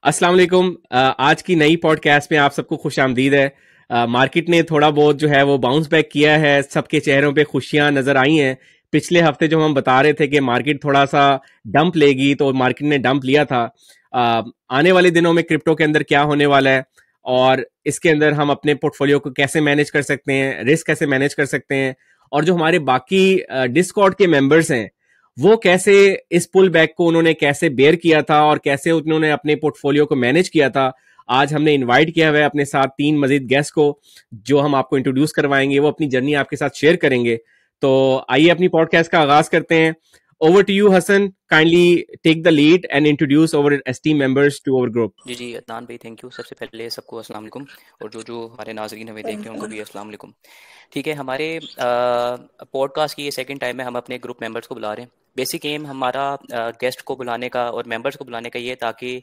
अस्सलाम वालेकुम। आज की नई पॉडकास्ट में आप सबको खुश आमदीद है। मार्केट ने थोड़ा बहुत जो है वो बाउंस बैक किया है, सबके चेहरों पे खुशियां नजर आई हैं। पिछले हफ्ते जो हम बता रहे थे कि मार्केट थोड़ा सा डंप लेगी, तो मार्केट ने डंप लिया था। आने वाले दिनों में क्रिप्टो के अंदर क्या होने वाला है और इसके अंदर हम अपने पोर्टफोलियो को कैसे मैनेज कर सकते हैं, रिस्क कैसे मैनेज कर सकते हैं, और जो हमारे बाकी डिस्कॉर्ड के मेंबर्स हैं वो कैसे इस पुल बैक को उन्होंने कैसे बेयर किया था और कैसे उन्होंने अपने पोर्टफोलियो को मैनेज किया था। आज हमने इनवाइट किया हुआ है अपने साथ 3 मजीद गेस्ट को, जो हम आपको इंट्रोड्यूस करवाएंगे। वो अपनी जर्नी आपके साथ शेयर करेंगे। तो आइए अपनी पॉडकास्ट का आगाज करते हैं। Over to you Hasan, kindly take the lead and introduce our esteem members to our group. जी अदनान भाई, थैंक यू। सबसे पहले सबको अस्सलाम वालेकुम, और जो हमारे नाजरीन हमें देख रहे हैं उनको भी अस्सलाम वालेकुम। ठीक है, हमारे पॉडकास्ट की ये सेकंड टाइम है, हम अपने ग्रुप मेंबर्स को बुला रहे हैं। बेसिक एम हमारा गेस्ट को बुलाने का और मेंबर्स को बुलाने का ये है ताकि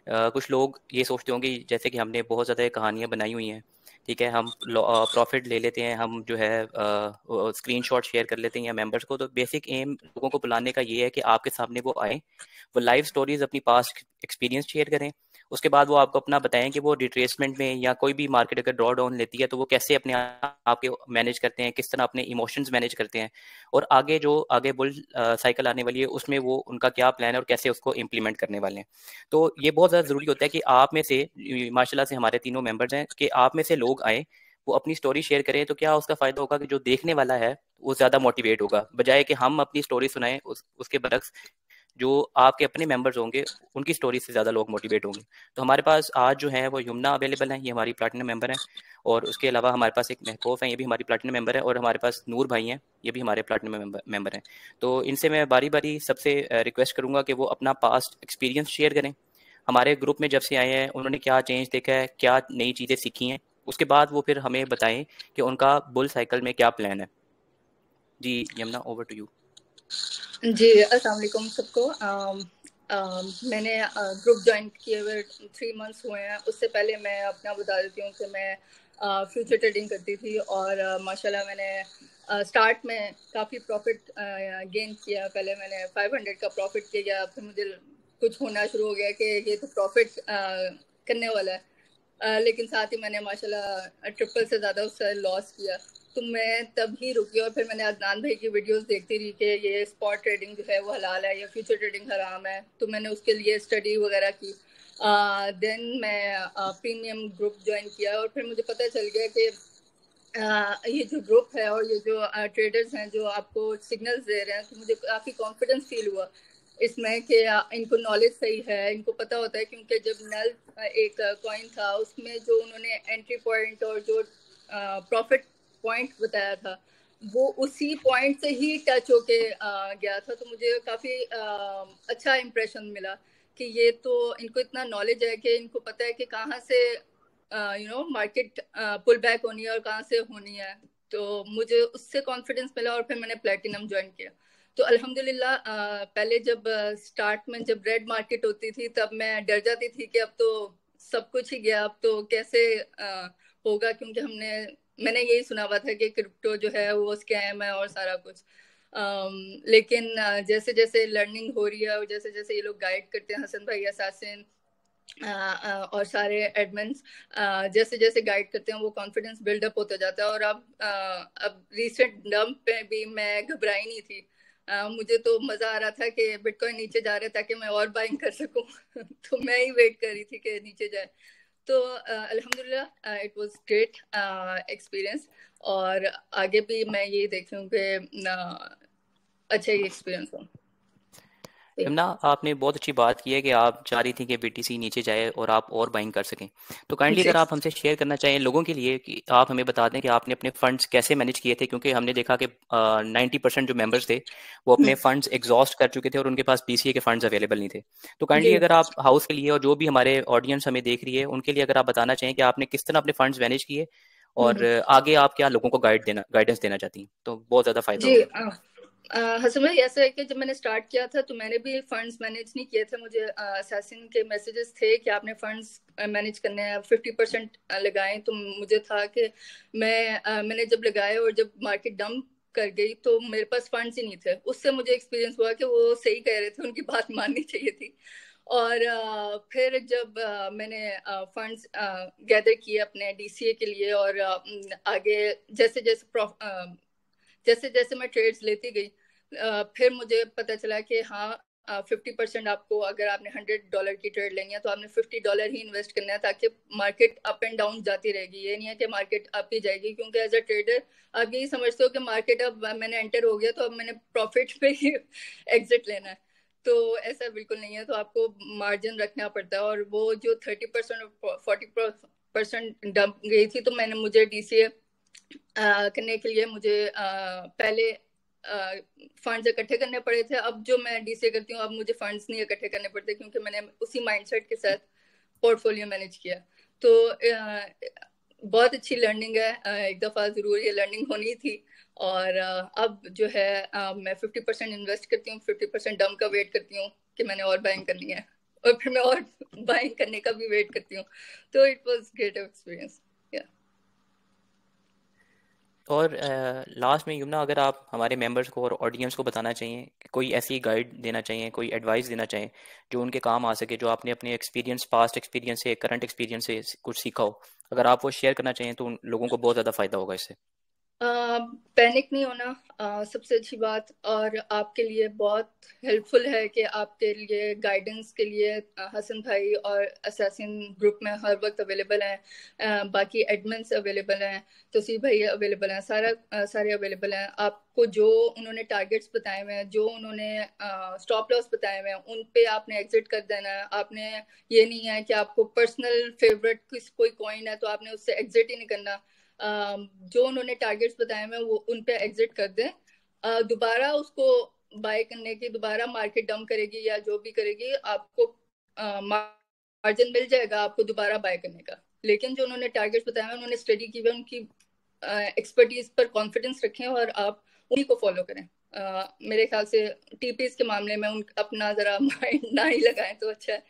कुछ लोग ये सोचते होंगे जैसे कि हमने बहुत ज़्यादा कहानियाँ बनाई हुई हैं। ठीक है, हम प्रॉफिट ले लेते हैं, हम जो है स्क्रीनशॉट शेयर कर लेते हैं या मेंबर्स को। तो बेसिक एम लोगों को बुलाने का ये है कि आपके सामने वो आए, वो लाइव स्टोरीज अपनी पास्ट एक्सपीरियंस शेयर करें। उसके बाद वो आपको अपना बताएं कि वो रिट्रेसमेंट में या कोई भी मार्केट अगर ड्रॉ डाउन लेती है तो वो कैसे अपने आप के मैनेज करते हैं, किस तरह अपने इमोशंस मैनेज करते हैं, और आगे बुल साइकिल आने वाली है उसमें वो उनका क्या प्लान है और कैसे उसको इम्प्लीमेंट करने वाले हैं। तो ये बहुत ज़्यादा ज़रूरी होता है कि आप में से, माशाल्लाह से हमारे तीनों मेंबर्स हैं, कि आप में से लोग आए, वो अपनी स्टोरी शेयर करें। तो क्या उसका फ़ायदा होगा कि जो देखने वाला है वो ज़्यादा मोटिवेट होगा, बजाय कि हम अपनी स्टोरी सुनाएं। उसके बरक्स जो आपके अपने मेंबर्स होंगे उनकी स्टोरी से ज़्यादा लोग मोटिवेट होंगे। तो हमारे पास आज जो है वो यमुना अवेलेबल है, ये हमारी प्लैटिनम मेंबर है। और उसके अलावा हमारे पास एक महफूफ है, ये भी हमारी प्लैटिनम मेंबर है। और हमारे पास नूर भाई हैं, ये भी हमारे प्लैटिनम मेंबर हैं। तो इनसे मैं बारी बारी सबसे रिक्वेस्ट करूँगा कि वो अपना पास्ट एक्सपीरियंस शेयर करें। हमारे ग्रुप में जब से आए हैं उन्होंने क्या चेंज देखा है, क्या नई चीज़ें सीखी हैं, उसके बाद वो फिर हमें बताएं कि उनका बुल साइकिल में क्या प्लान है। जी यमुना, ओवर टू यू। जी अस्सलाम वालेकुम सबको। मैंने ग्रुप ज्वाइन किए हुए 3 मंथ्स हुए हैं। उससे पहले मैं अपना बता देती हूँ कि मैं फ्यूचर ट्रेडिंग करती थी और माशाल्लाह मैंने स्टार्ट में काफ़ी प्रॉफिट गेन किया। पहले मैंने 500 का प्रॉफिट किया, फिर मुझे कुछ होना शुरू हो गया कि ये तो प्रॉफिट करने वाला है। लेकिन साथ ही मैंने माशाल्लाह ट्रिपल से ज़्यादा उससे लॉस किया। तो मैं तब ही रुकी और फिर मैंने अदनान भाई की वीडियोस देखती रही कि ये स्पॉट ट्रेडिंग जो है वो हलाल है या फ्यूचर ट्रेडिंग हराम है। तो मैंने उसके लिए स्टडी वगैरह की। देन मैं प्रीमियम ग्रुप ज्वाइन किया और फिर मुझे पता चल गया कि ये जो ग्रुप है और ये जो ट्रेडर्स हैं जो आपको सिग्नल्स दे रहे हैं, तो मुझे काफ़ी कॉन्फिडेंस फील हुआ इसमें कि इनको नॉलेज सही है, इनको पता होता है। क्योंकि जब नल एक कॉइन था उसमें जो उन्होंने एंट्री पॉइंट और जो प्रॉफिट पॉइंट बताया था वो उसी पॉइंट से ही टच होके गया था। तो मुझे काफ़ी अच्छा इम्प्रेशन मिला कि ये तो इनको इतना नॉलेज है कि इनको पता है कि कहाँ से मार्केट पुल बैक होनी है और कहाँ से होनी है। तो मुझे उससे कॉन्फिडेंस मिला और फिर मैंने प्लेटिनम ज्वाइन किया। तो अल्हम्दुलिल्लाह पहले जब स्टार्ट में जब रेड मार्केट होती थी तब मैं डर जाती थी कि अब तो सब कुछ ही गया, अब तो कैसे होगा। क्योंकि मैंने यही सुना हुआ था कि क्रिप्टो जो है वो स्कैम है और सारा कुछ। लेकिन जैसे जैसे लर्निंग हो रही है और जैसे जैसे ये लोग गाइड करते हैं, हसन भाई, असासिन और सारे एडमिन्स जैसे जैसे गाइड करते हैं वो कॉन्फिडेंस बिल्डअप होता जाता है। और अब रिसेंट डंप पे भी मैं घबराई नहीं थी। मुझे तो मजा आ रहा था कि बिटकॉइन नीचे जा रहा है ताकि मैं और बाइंग कर सकूं। तो मैं ही वेट कर रही थी कि नीचे जाए। तो अल्हम्दुलिल्लाह इट वाज ग्रेट एक्सपीरियंस। और आगे भी मैं यही देख रही हूँ कि अच्छा ही एक्सपीरियंस हो। यमुना, आपने बहुत अच्छी बात की है कि आप चाह रही थी कि बीटीसी नीचे जाए और आप और बाइंग कर सकें। तो काइंडली अगर आप हमसे शेयर करना चाहें लोगों के लिए कि आप हमें बता दें कि आपने अपने फंड्स कैसे मैनेज किए थे, क्योंकि हमने देखा कि 90% जो मेंबर्स थे वो अपने फंड्स एग्जॉस्ट कर चुके थे और उनके पास बीसीए के फंड्स अवेलेबल नहीं थे। तो काइंडली अगर आप हाउस के लिए और जो भी हमारे ऑडियंस हमें देख रही है उनके लिए अगर आप बताना चाहें कि आपने किस तरह अपने फंड्स मैनेज किए और आगे आप क्या लोगों को गाइडेंस देना चाहती हैं, तो बहुत ज़्यादा फायदा होगा। हसन भाई, ऐसा है कि जब मैंने स्टार्ट किया था तो मैंने भी फंड्स मैनेज नहीं किए थे। मुझे असैसिन के मैसेजेस थे कि आपने फंड्स मैनेज करने हैं, 50% लगाएं। तो मुझे था कि मैंने जब लगाए और जब मार्केट डंप कर गई तो मेरे पास फंड्स ही नहीं थे। उससे मुझे एक्सपीरियंस हुआ कि वो सही कह रहे थे, उनकी बात माननी चाहिए थी। और फिर जब मैंने फंड्स गैदर किए अपने DCA के लिए, और आगे जैसे जैसे मैं ट्रेड्स लेती गई, फिर मुझे पता चला कि हाँ 50% आपको, अगर आपने $100 की ट्रेड लेनी है तो आपने $50 ही इन्वेस्ट करना है, ताकि मार्केट अप एंड डाउन जाती रहेगी। ये नहीं है कि मार्केट अप ही जाएगी, क्योंकि एज अ ट्रेडर आप यही समझते हो कि मार्केट अब मैंने एंटर हो गया तो अब मैंने प्रॉफिट पे ही एग्जिट लेना है। तो ऐसा बिल्कुल नहीं है, तो आपको मार्जिन रखना पड़ता है। और वो जो 30% और 40% डंप गई थी, तो मुझे DCA करने के लिए मुझे पहले फंड्स इकट्ठे करने पड़े थे। अब जो मैं DCA करती हूँ, अब मुझे फंड्स नहीं इकट्ठे करने पड़ते, क्योंकि मैंने उसी माइंडसेट के साथ पोर्टफोलियो मैनेज किया। तो बहुत अच्छी लर्निंग है, एक दफ़ा ज़रूर ये लर्निंग होनी थी। और अब जो है मैं 50% इन्वेस्ट करती हूँ, 50% डंप का वेट करती हूँ कि मैंने और बाइंग करनी है, और फिर मैं और बाइंग करने का भी वेट करती हूँ। तो इट वाज ग्रेट एक्सपीरियंस। और लास्ट में युमना, अगर आप हमारे मेंबर्स को और ऑडियंस को बताना चाहिए, कोई ऐसी गाइड देना चाहिए, कोई एडवाइस देना चाहिए जो उनके काम आ सके, जो आपने अपने एक्सपीरियंस, पास्ट एक्सपीरियंस से, करंट एक्सपीरियंस से कुछ सीखा हो, अगर आप वो शेयर करना चाहिए तो उन लोगों को बहुत ज़्यादा फ़ायदा होगा इससे। पैनिक नहीं होना सबसे अच्छी बात, और आपके लिए बहुत हेल्पफुल है कि आपके लिए गाइडेंस के लिए हसन भाई और असैसिन ग्रुप में हर वक्त अवेलेबल हैं। बाकी एडमिन्स अवेलेबल हैं, तोसीब भाई अवेलेबल हैं, सारे अवेलेबल हैं। आपको जो उन्होंने टारगेट्स बताए हुए हैं, जो उन्होंने स्टॉप लॉस बताए हुए हैं, उन पे आपने एग्जिट कर देना है। आपने ये नहीं है कि आपको पर्सनल फेवरेट कोई कॉइन है तो आपने उससे एग्जिट ही नहीं करना। जो उन्होंने टारगेट्स बताए हैं वो उन पे एग्जिट कर दें। दोबारा उसको बाय करने की, दोबारा मार्केट डंप करेगी या जो भी करेगी, आपको मार्जिन मिल जाएगा आपको दोबारा बाय करने का। लेकिन जो उन्होंने टारगेट्स बताए हैं, उन्होंने स्टडी की हुई, उनकी एक्सपर्टीज पर कॉन्फिडेंस रखें और आप उन्हीं को फॉलो करें। मेरे ख्याल से TPs के मामले में अपना जरा माइंड ना ही लगाएं तो अच्छा है।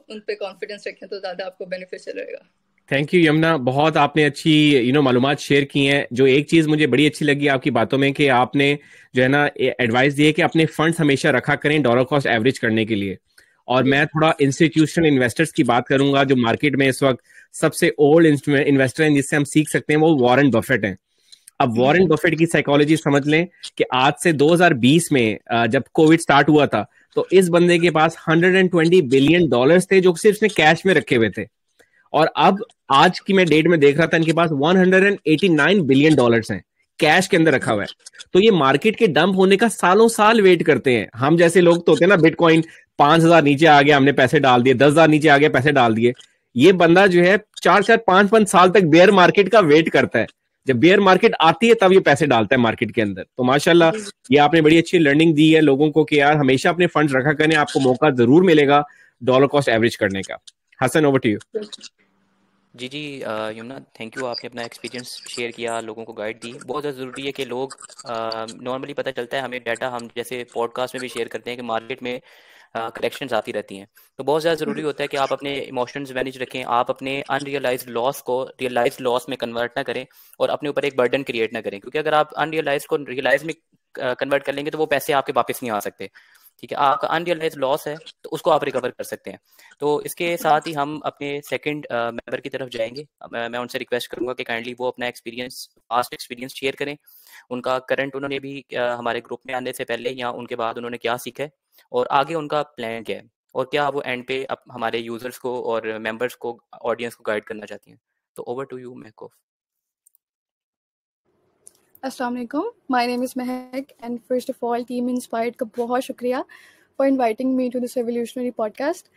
उन पे कॉन्फिडेंस रखें तो ज्यादा आपको बेनिफिशियल रहेगा। थैंक यू यमुना, बहुत आपने अच्छी मालूमात शेयर की हैं। जो एक चीज मुझे बड़ी अच्छी लगी आपकी बातों में कि आपने जो है ना एडवाइस दी है कि अपने फंड्स हमेशा रखा करें डॉलर कॉस्ट एवरेज करने के लिए। और मैं थोड़ा इंस्टीट्यूशनल इन्वेस्टर्स की बात करूंगा, जो मार्केट में इस वक्त सबसे ओल्ड इन्वेस्टर हैं जिससे हम सीख सकते हैं, वो वॉरेन बफेट हैं। अब वॉरेन बफेट की साइकोलॉजी समझ लें कि आज से 2020 में जब कोविड स्टार्ट हुआ था, तो इस बंदे के पास $120 बिलियन थे जो सिर्फ उसने कैश में रखे हुए थे। और अब आज की मैं डेट में देख रहा था, इनके पास $189 बिलियन हैं कैश के अंदर रखा हुआ है। तो ये मार्केट के डंप होने का सालों साल वेट करते हैं। हम जैसे लोग तो होते हैं ना, बिटकॉइन 5,000 नीचे आ गया हमने पैसे डाल दिए, 10,000 नीचे आ गया पैसे डाल दिए। ये बंदा जो है 4-5 साल तक बेयर मार्केट का वेट करता है। जब बेयर मार्केट आती है तब ये पैसे डालता है मार्केट के अंदर। तो माशाल्लाह ये आपने बड़ी अच्छी लर्निंग दी है लोगों को कि यार हमेशा अपने फंड्स रखा करें, आपको मौका जरूर मिलेगा डॉलर कॉस्ट एवरेज करने का। Hasan, over to you. जी जी यमुना, थैंक यू, आपने अपना एक्सपीरियंस शेयर किया, लोगों को गाइड दी। बहुत ज़्यादा ज़रूरी है कि लोग, नॉर्मली पता चलता है हमें डाटा, हम जैसे पॉडकास्ट में भी शेयर करते हैं कि मार्केट में करेक्शंस आती रहती हैं। तो बहुत ज़्यादा ज़रूरी होता है कि आप अपने इमोशंस मैनेज रखें, आप अपने अनरियलाइज्ड लॉस को रियलाइज्ड लॉस में कन्वर्ट ना करें और अपने ऊपर एक बर्डन क्रिएट ना करें, क्योंकि अगर आप अनरियलाइज को रियलाइज में कन्वर्ट कर लेंगे तो वो पैसे आपके वापस नहीं आ सकते। ठीक है, आपका अनरियलाइज लॉस है तो उसको आप रिकवर कर सकते हैं। तो इसके साथ ही हम अपने सेकंड मेंबर की तरफ जाएंगे। मैं उनसे रिक्वेस्ट करूंगा कि काइंडली वो अपना एक्सपीरियंस, पास्ट एक्सपीरियंस शेयर करें। उनका करंट, उन्होंने भी हमारे ग्रुप में आने से पहले या उनके बाद उन्होंने क्या सीखा है और आगे उनका प्लान क्या है, और क्या वो एंड पे हमारे यूजर्स को और मेंबर्स को, ऑडियंस को गाइड करना चाहती हैं। तो ओवर टू यू महकूफ। अस्सलाम वालेकुम, my name is Mahak and first of all team inspired का बहुत शुक्रिया for inviting me to this revolutionary podcast.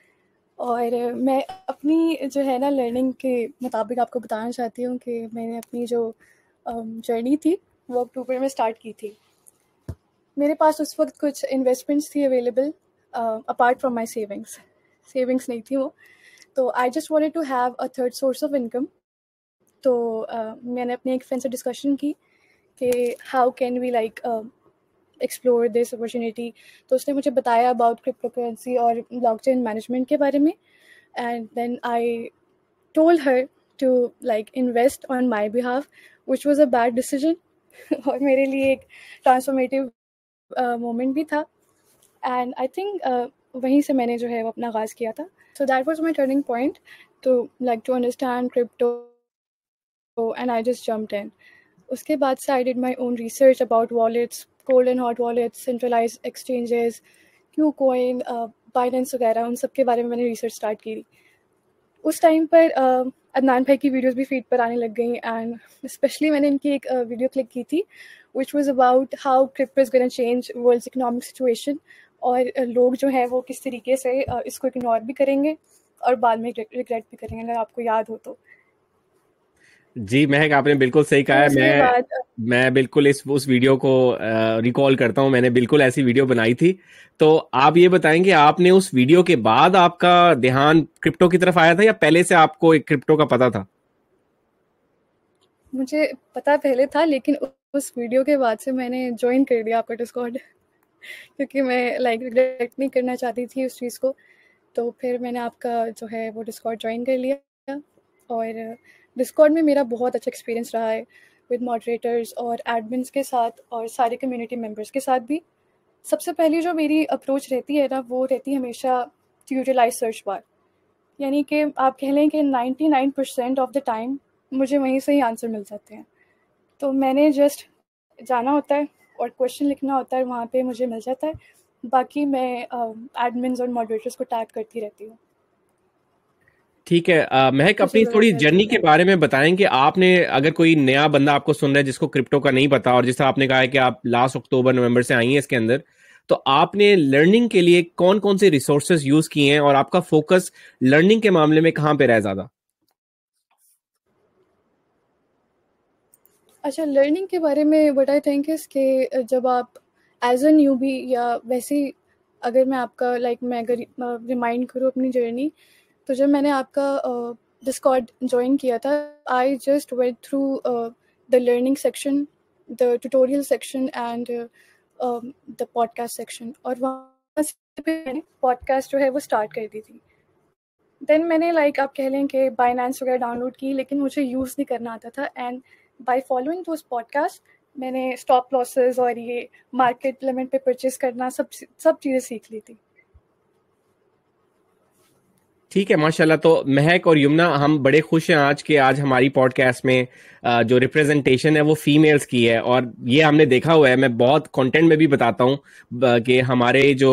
और मैं अपनी जो है ना लर्निंग के मुताबिक आपको बताना चाहती हूँ कि मैंने अपनी जो जर्नी थी वो अक्टूबर में स्टार्ट की थी। मेरे पास उस वक्त कुछ इन्वेस्टमेंट्स थी available apart from my savings नहीं थी वो। तो I just wanted to have a third source of income. तो मैंने अपने एक फ्रेंड से डिस्कशन की कि how can we like explore this opportunity. तो उसने मुझे बताया अबाउट क्रिप्टो करेंसी और ब्लॉकचेन मैनेजमेंट के बारे में। And then I told her to like invest on my behalf, which was a bad decision और मेरे लिए एक ट्रांसफॉर्मेटिव मोमेंट भी था। एंड आई थिंक वहीं से मैंने जो है वो अपना आगाज़ किया था। So that was my turning point to like to understand crypto and I just jumped in. उसके बाद से I did my own research about wallets, cold and hot wallets, centralised exchanges, KuCoin, Binance वगैरह, उन सब के बारे में मैंने रिसर्च स्टार्ट की। उस टाइम पर अदनान भाई की वीडियोस भी फीड पर आने लग गई एंड स्पेशली मैंने इनकी एक वीडियो क्लिक की थी which was about how crypto is gonna change world's economic situation, और लोग जो हैं वो किस तरीके से इसको इग्नोर भी करेंगे और बाद में रिग्रेट भी करेंगे, अगर आपको याद हो तो। जी महक, आपने बिल्कुल सही कहा है। उसके बाद मैं बिल्कुल उस वीडियो को रिकॉल करता हूँ, मैंने बिल्कुल ऐसी वीडियो बनाई थी। तो आप ये बताएंगे, आपने उस वीडियो के बाद आपका ध्यान क्रिप्टो की तरफ आया था या पहले से आपको एक क्रिप्टो का पता था? मुझे पता पहले था, लेकिन उस वीडियो के बाद से मैंने ज्वाइन कर लिया आपका डिस्कॉर्ड क्योंकि मैं लाइक रिग्रेट नहीं करना चाहती थी उस चीज़ को। तो फिर मैंने आपका जो है वो डिस्कॉर्ड ज्वाइन कर लिया और डिस्कॉर्ड में मेरा बहुत अच्छा एक्सपीरियंस रहा है विद मॉडरेटर्स और एडमिन्स के साथ और सारे कम्युनिटी मेंबर्स के साथ भी। सबसे पहली जो मेरी अप्रोच रहती है ना, वो रहती है हमेशा टू यूटिलाइज सर्च बार, यानी कि आप कह लें कि 99% ऑफ द टाइम मुझे वहीं से ही आंसर मिल जाते हैं। तो मैंने जस्ट जाना होता है और क्वेश्चन लिखना होता है, वहाँ पे मुझे मिल जाता है। बाकी मैं एडमिन्स और मॉडरेटर्स को टैग करती रहती हूँ। ठीक है। महक, कुछ अपनी ज़रूरत थोड़ी है जर्नी तो के बारे में बताएं कि आपने, अगर कोई नया बंदा आपको सुन रहा है जिसको क्रिप्टो का नहीं पता, और जैसा आपने कहा है कि आप लास्ट अक्टूबर नवंबर से आई हैं इसके अंदर, तो आपने लर्निंग के लिए कौन कौन से रिसोर्सेज यूज किए हैं और आपका फोकस लर्निंग के मामले में कहाँ पे रहा ज्यादा? अच्छा, लर्निंग के बारे में व्हाट आई थिंक इज़ कि जब आप एज अ न्यूबी या वैसे ही, अगर मैं आपका मैं अगर रिमाइंड करूँ अपनी जर्नी, तो जब मैंने आपका डिस्कॉर्ड ज्वाइन किया था, I just went through the learning section, the tutorial section and the podcast section, और वहाँ से मैंने पॉडकास्ट जो है वो स्टार्ट कर दी थी। देन मैंने आप कह लें कि बाइनेंस वगैरह डाउनलोड की, लेकिन मुझे यूज़ नहीं करना आता था, and by following those podcast मैंने स्टॉप लॉसेस और ये मार्केट लिमिट पे परचेज करना सब चीज़ें सीख ली थी। ठीक है, माशाल्लाह। तो महक और यमुना, हम बड़े खुश हैं आज के आज हमारी पॉडकास्ट में जो रिप्रेजेंटेशन है वो फीमेल्स की है, और ये हमने देखा हुआ है। मैं बहुत कंटेंट में भी बताता हूँ कि हमारे जो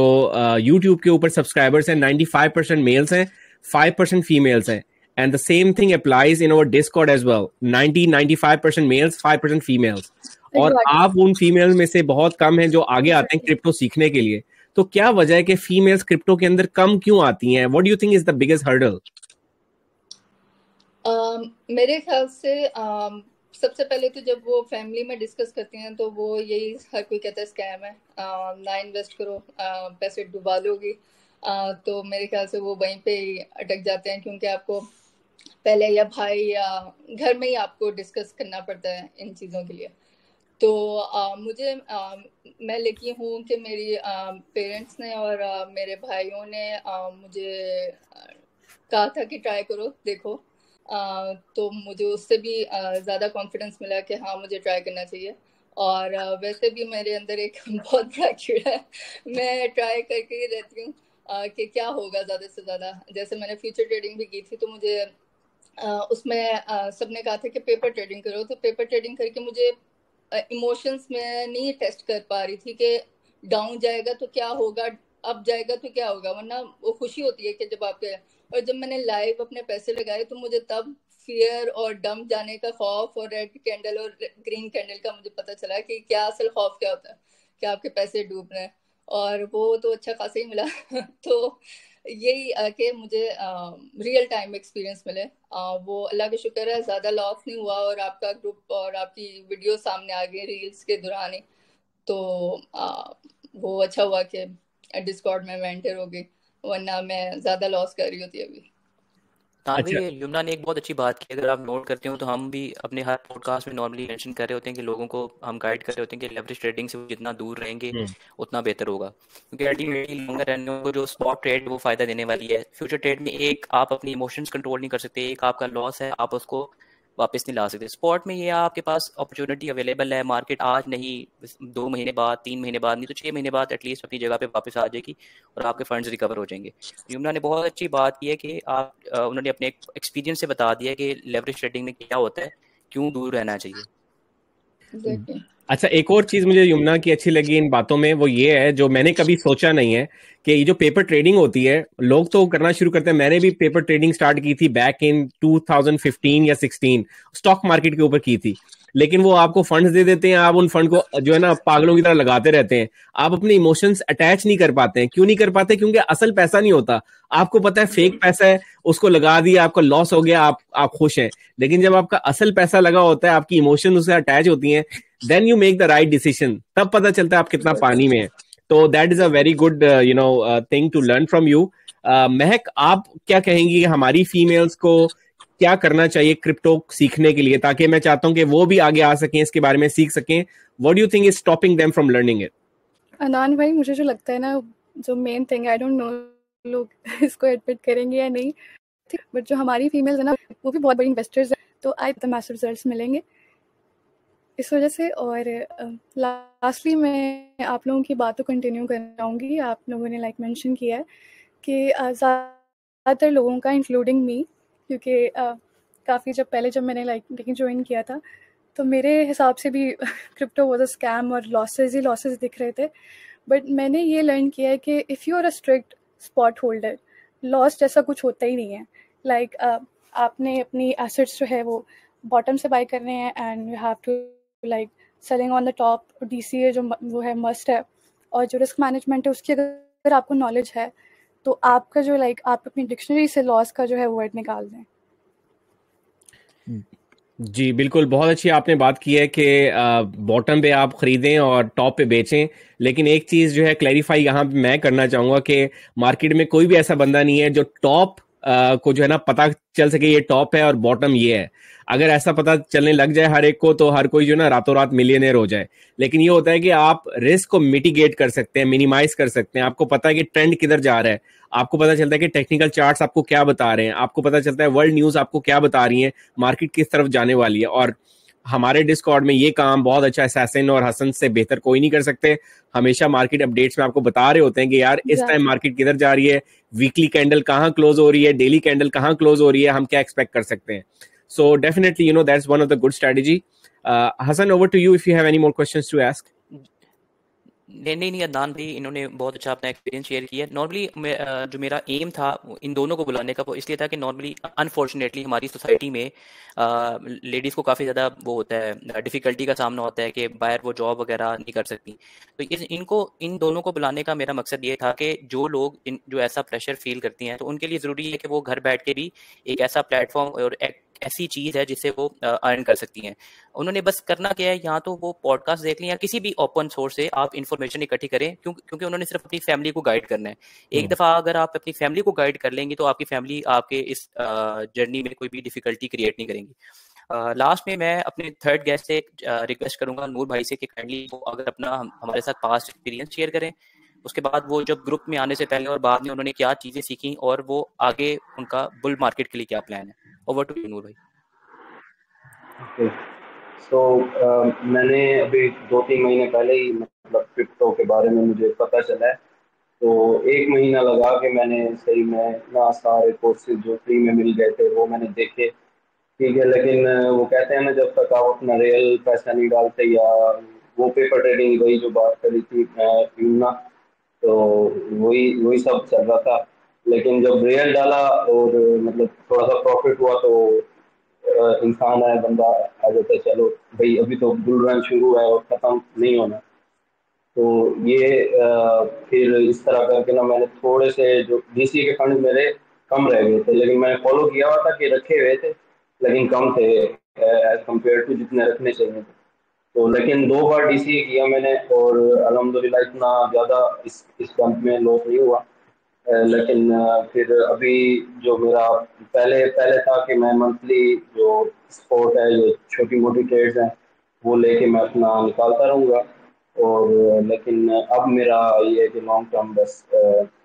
यूट्यूब के ऊपर सब्सक्राइबर्स हैं 95% मेल्स हैं, 5% फीमेल्स हैं, and the same thing applies in our Discord as well. 95% males, 5% females, और आप उन फीमेल में से बहुत कम हैं जो आगे आते हैं क्रिप्टो सीखने के लिए। तो क्या वजह है कि फीमेल्स क्रिप्टो के अंदर कम क्यों आती हैं? What do you think is the biggest hurdle? मेरे ख्याल से सबसे पहले तो जब वो फैमिली में डिस्कस करती हैं तो वो यही हर कोई कहता है स्कैम है, ना इन्वेस्ट करो, पैसे डुबा लोगी। तो मेरे ख्याल से वो वहीं पे ही अटक जाते हैं, क्योंकि आपको पहले या भाई या घर में ही आपको डिस्कस करना पड़ता है इन चीज़ों के लिए। तो मुझे मैं लकी हूँ कि मेरी पेरेंट्स ने और मेरे भाइयों ने मुझे कहा था कि ट्राई करो, देखो। तो मुझे उससे भी ज़्यादा कॉन्फिडेंस मिला कि हाँ, मुझे ट्राई करना चाहिए। और वैसे भी मेरे अंदर एक बहुत बड़ा कीड़ा है, मैं ट्राई करके ही रहती हूँ कि क्या होगा ज़्यादा से ज़्यादा। जैसे मैंने फ्यूचर ट्रेडिंग भी की थी, तो मुझे उसमें सबने कहा था कि पेपर ट्रेडिंग करो, तो पेपर ट्रेडिंग करके मुझे इमोशंस में नहीं टेस्ट कर पा रही थी कि डाउन जाएगा तो क्या होगा, अप जाएगा तो क्या होगा। वरना वो खुशी होती है कि जब आपके, और जब मैंने लाइव अपने पैसे लगाए तो मुझे तब फियर और डम जाने का खौफ और रेड कैंडल और ग्रीन कैंडल का मुझे पता चला कि क्या असल खौफ क्या होता है, कि आपके पैसे डूब रहे हैं। और वो तो अच्छा खासा ही मिला तो यही कि मुझे रियल टाइम एक्सपीरियंस मिले, वो अल्लाह का शुक्र है, ज़्यादा लॉस नहीं हुआ और आपका ग्रुप और आपकी वीडियो सामने आ गई रील्स के दौरान ही। तो वो अच्छा हुआ कि डिस्कॉर्ड में मैं एंटर हो गई, वरना मैं ज़्यादा लॉस कर रही होती अभी। तानवी, अच्छा, ये यमुना ने एक बहुत अच्छी बात की। अगर आप नोट करते हो तो हम भी अपने हर पॉडकास्ट में नॉर्मली मेंशन कर रहे होते हैं कि लोगों को हम गाइड कर रहे होते हैं कि लेवरेज ट्रेडिंग से वो जितना दूर रहेंगे उतना बेहतर होगा, क्योंकि अल्टीमेटली लॉन्गर रन में जो स्पॉट ट्रेड वो फायदा देने वाली है। फ्यूचर ट्रेड में एक आप अपनी इमोशंस कंट्रोल नहीं कर सकते, एक आपका लॉस है, आप उसको वापस नहीं ला सकते। स्पॉट में ये आपके पास अपॉर्चुनिटी अवेलेबल है, मार्केट आज नहीं 2 महीने बाद, 3 महीने बाद, नहीं तो 6 महीने बाद एटलीस्ट अपनी जगह पे वापस आ जाएगी और आपके फंड्स रिकवर हो जाएंगे। युमना ने बहुत अच्छी बात की है कि आप उन्होंने अपने एक्सपीरियंस से बता दिया कि लेवरेज ट्रेडिंग में क्या होता है, क्यों दूर रहना चाहिए। Exactly. अच्छा, एक और चीज मुझे यमुना की अच्छी लगी इन बातों में, वो ये है जो मैंने कभी सोचा नहीं है कि ये जो पेपर ट्रेडिंग होती है, लोग तो करना शुरू करते हैं। मैंने भी पेपर ट्रेडिंग स्टार्ट की थी बैक इन 2015 या 16, स्टॉक मार्केट के ऊपर की थी। लेकिन वो आपको फंड्स दे देते हैं, आप उन फंड को जो है ना पागलों की तरह लगाते रहते हैं। आप अपने इमोशंस अटैच नहीं कर पाते हैं। क्यों नहीं कर पाते? क्योंकि असल पैसा नहीं होता। आपको पता है फेक पैसा है, उसको लगा दिया, आपका लॉस हो गया, आप खुश हैं। लेकिन जब आपका असल पैसा लगा होता है, आपकी इमोशन उससे अटैच होती हैं, then you make the right decision. तब पता चलता है आप कितना पानी में है। तो that is a very good thing to learn from you. Mahak, आप क्या कहेंगी हमारी फीमेल्स को क्या करना चाहिए क्रिप्टो सीखने के लिए, ताकि मैं चाहता हूं कि वो भी आगे आ सकें, इसके बारे में सीख सकें। What do you think is stopping them from learning it? Adnan भाई, मुझे जो लगता है ना, जो main thing, I don't know लोग इसको एडमिट करेंगे या नहीं, बट जो हमारी फीमेल्स है ना, वो भी बहुत बड़ी इन्वेस्टर्स है, तो आई तो मैसिव रिजल्ट्स मिलेंगे इस वजह से। और लास्टली मैं आप लोगों की बात को कंटिन्यू करना चाहूँगी। आप लोगों ने लाइक मेंशन किया है कि ज़्यादातर लोगों का, इंक्लूडिंग मी, क्योंकि काफ़ी जब मैंने लाइक ज्वाइन किया था, तो मेरे हिसाब से भी क्रिप्टो वाज अ स्कैम और लॉसेस ही लॉसेस दिख रहे थे। बट मैंने ये लर्न किया है कि if you are a strict spot holder, loss जैसा कुछ होता ही नहीं है। लाइक आपने अपनी एसेट्स जो है वो बॉटम से बाय करने हैं, and you have to like selling on the top. DCA जो वो है मस्ट है, और जो रिस्क मैनेजमेंट है उसकी अगर आपको नॉलेज है, तो आपका जो लाइक आप अपनी डिक्शनरी से लॉस का जो है वर्ड निकाल दें। जी बिल्कुल, बहुत अच्छी आपने बात की है कि बॉटम पे आप खरीदें और टॉप पे बेचें। लेकिन एक चीज जो है क्लैरिफाई यहाँ पे मैं करना चाहूंगा कि मार्केट में कोई भी ऐसा बंदा नहीं है जो टॉप को जो है ना पता चल सके ये टॉप है और बॉटम ये है। अगर ऐसा पता चलने लग जाए हर एक को, तो हर कोई जो है ना रातों रात मिलियनेयर हो जाए। लेकिन ये होता है कि आप रिस्क को मिटिगेट कर सकते हैं, मिनिमाइज कर सकते हैं। आपको पता है कि ट्रेंड किधर जा रहा है, आपको पता चलता है कि टेक्निकल चार्ट्स आपको क्या बता रहे हैं, आपको पता चलता है वर्ल्ड न्यूज आपको क्या बता रही है, मार्केट किस तरफ जाने वाली है। और हमारे डिस्कॉर्ड में ये काम बहुत अच्छा असैसिन और हसन से बेहतर कोई नहीं कर सकते। हमेशा मार्केट अपडेट्स में आपको बता रहे होते हैं कि यार इस टाइम मार्केट किधर जा रही है, वीकली कैंडल कहाँ क्लोज हो रही है, डेली कैंडल कहाँ क्लोज हो रही है, हम क्या एक्सपेक्ट कर सकते हैं। So definitely that's one of the good strategy. Hasan, over to you if you have any more questions to ask. नहीं अदनान भाई, इन्होंने बहुत अच्छा अपना एक्सपीरियंस शेयर किया। नॉर्मली जो मेरा एम था इन दोनों को बुलाने का, वो इसलिए था कि नॉर्मली अनफॉर्चुनेटली हमारी सोसाइटी में लेडीज़ को काफ़ी ज़्यादा वो होता है, डिफ़िकल्टी का सामना होता है कि बाहर वो जॉब वगैरह नहीं कर सकती। तो इन दोनों को बुलाने का मेरा मकसद ये था कि जो लोग जो ऐसा प्रेशर फील करती हैं, तो उनके लिए ज़रूरी है कि वो घर बैठ के भी एक ऐसा प्लेटफॉर्म और एक ऐसी चीज़ है जिससे वो अर्न कर सकती हैं। उन्होंने बस करना क्या है, यहाँ तो वो पॉडकास्ट देख लें या किसी भी ओपन सोर्स से आप इन्फॉर्मेशन इकट्ठी करें, क्योंकि उन्होंने सिर्फ अपनी फैमिली को गाइड करना है। एक दफ़ा अगर आप अपनी फैमिली को गाइड कर लेंगे, तो आपकी फैमिली आपके इस जर्नी में कोई भी डिफिकल्टी क्रिएट नहीं करेंगी। लास्ट में मैं अपने थर्ड गेस्ट से रिक्वेस्ट करूंगा, नूर भाई से, कि काइंडली वो अगर अपना हमारे साथ पास्ट एक्सपीरियंस शेयर करें। उसके बाद वो जब ग्रुप में आने से पहले और बाद में उन्होंने क्या चीज़ें सीखी, और वो आगे उनका बुल मार्केट के लिए क्या प्लान है। ओवर टू यू नूर भाई। ओके, सो मैंने अभी 2-3 महीने पहले ही मतलब क्रिप्टो के बारे में मुझे पता चला है। तो 1 महीना लगा कि मैंने सही में ना सारे कोर्सेज जो फ्री में मिल गए थे वो मैंने देखे, ठीक है। लेकिन वो कहते हैं ना, जब तक आप अपना रियल पैसा नहीं डालते, या वो पेपर ट्रेडिंग, वही जो बात करी थी यूना, तो वही वही सब चल रहा था। लेकिन जब रियल डाला और मतलब थोड़ा सा प्रॉफिट हुआ, तो इंसान है, बंदा आ जाता है, चलो भाई अभी तो बुल रन शुरू है और ख़त्म नहीं होना। तो ये फिर इस तरह करके ना मैंने थोड़े से जो DCA के फंड मेरे कम रह गए थे, लेकिन मैंने फॉलो किया हुआ था कि रखे हुए थे, लेकिन कम थे एज कम्पेयर टू जितने रखने चाहिए थे। तो लेकिन 2 बार DCA किया मैंने, और अल्हम्दुलिल्लाह इतना ज़्यादा इस फंड में लॉस नहीं हुआ। लेकिन फिर अभी जो मेरा पहले पहले था कि मैं मंथली जो स्पोर्ट है, जो छोटी मोटी ट्रेड्स हैं, वो लेके मैं अपना निकालता रहूँगा। और लेकिन अब मेरा ये है कि लॉन्ग टर्म बस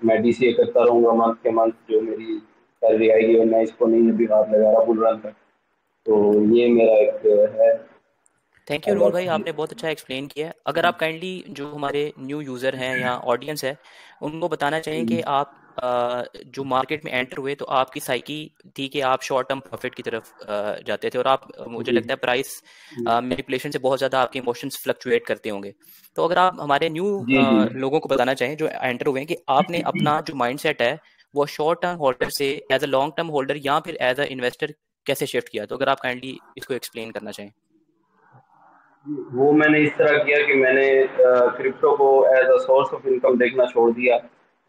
मैं DCA करता रहूँगा मंथ के मंथ, जो मेरी सैलरी आएगी, और मैं इसको नहीं भी हाथ लगा रहा बुल रन में। तो ये मेरा एक है। थैंक यू नूर भाई, आपने बहुत अच्छा एक्सप्लेन किया है। अगर आप काइंडली जो हमारे न्यू यूज़र हैं या ऑडियंस है उनको बताना चाहें कि आप जो मार्केट में एंटर हुए तो आपकी साइकी थी कि आप शॉर्ट टर्म प्रॉफिट की तरफ जाते थे, और आप मुझे लगता है प्राइस मैनिपुलेशन से बहुत ज़्यादा आपके इमोशंस फ्लक्चुएट करते होंगे। तो अगर आप हमारे न्यू जी जी लोगों को बताना चाहें जो एंटर हुए हैं कि आपने अपना जो माइंडसेट है वो शॉर्ट टर्म होल्डर से as a long term holder या फिर एज अ इन्वेस्टर कैसे शिफ्ट किया, तो अगर आप काइंडली इसको एक्सप्लेन करना चाहें। वो मैंने इस तरह किया कि मैंने क्रिप्टो को as a source of income देखना छोड़ दिया।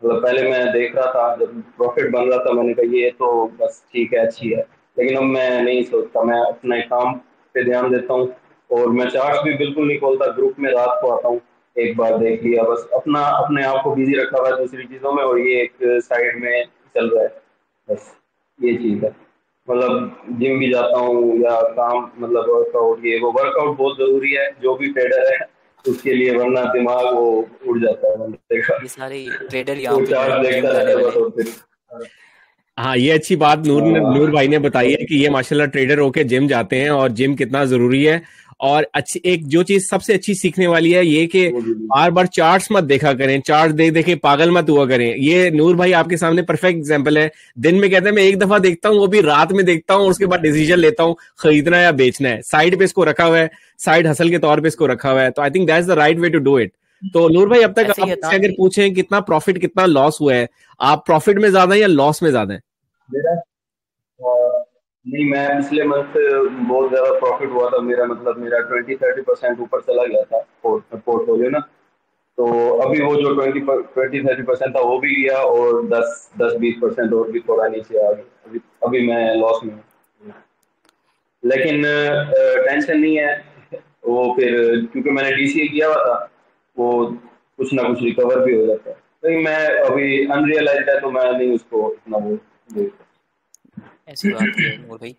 मतलब पहले मैं देख रहा था, जब प्रॉफिट बन रहा था मैंने कहा ये तो बस ठीक है, अच्छी है, लेकिन अब मैं नहीं सोचता, मैं अपने काम पे ध्यान देता हूँ। और मैं चार्ट भी बिल्कुल नहीं खोलता, ग्रुप में रात को आता हूँ, एक बार देख लिया, बस अपना अपने आप को बिजी रखा हुआ है दूसरी चीज़ों में, और ये एक साइड में चल रहा है, बस ये चीज़ है। मतलब जिम भी जाता हूँ या काम, मतलब वर्कआउट, ये वो वर्कआउट बहुत जरूरी है जो भी ट्रेडर है उसके लिए, वरना दिमाग वो उड़ जाता है बंदे का। ये सारे ट्रेडर यहाँ वो पे चार्ट जिम देखता जाने रहता है वाले बस, हैं। और फिर हाँ, ये अच्छी बात नूर भाई ने बताई है कि ये माशाल्लाह ट्रेडर होके जिम जाते हैं और जिम कितना जरूरी है। और अच्छी एक जो चीज सबसे अच्छी सीखने वाली है ये कि वो भी बार बार चार्ट्स मत देखा करें, चार्ट देख देखे पागल मत हुआ करें। ये नूर भाई आपके सामने परफेक्ट एग्जांपल है। दिन में कहते हैं मैं एक दफा देखता हूँ, वो भी रात में देखता हूँ, उसके बाद डिसीजन लेता हूँ खरीदना है या बेचना है। साइड पे इसको रखा हुआ है, साइड हसल के तौर पे इसको रखा हुआ है। तो I think that's the right way to do it. तो नूर भाई, अब तक ऐसे ही आपसे अदनान अगर भी। पूछें कितना प्रॉफिट कितना लॉस हुआ है, आप प्रॉफिट में ज्यादा है या लॉस में ज्यादा है? मेरा नहीं, मैं पिछले मंथ बहुत ज्यादा प्रॉफिट हुआ था मेरा, मतलब मेरा 20-30% ऊपर चला गया था पोर्टफोलियो ना। तो अभी वो जो 20-30% था वो भी गया, और 10-20% और भी थोड़ा नीचे आ गया। अभी अभी मैं लॉस में हूँ, लेकिन टेंशन नहीं है। वो फिर क्योंकि मैंने डीसीए किया हुआ था, वो कुछ ना कुछ रिकवर भी हो जाता है। लेकिन मैं अभी अनरियलाइज्ड है, तो मैं नहीं उसको इतना वो देखता। ऐसी बात ही है नूर भाई।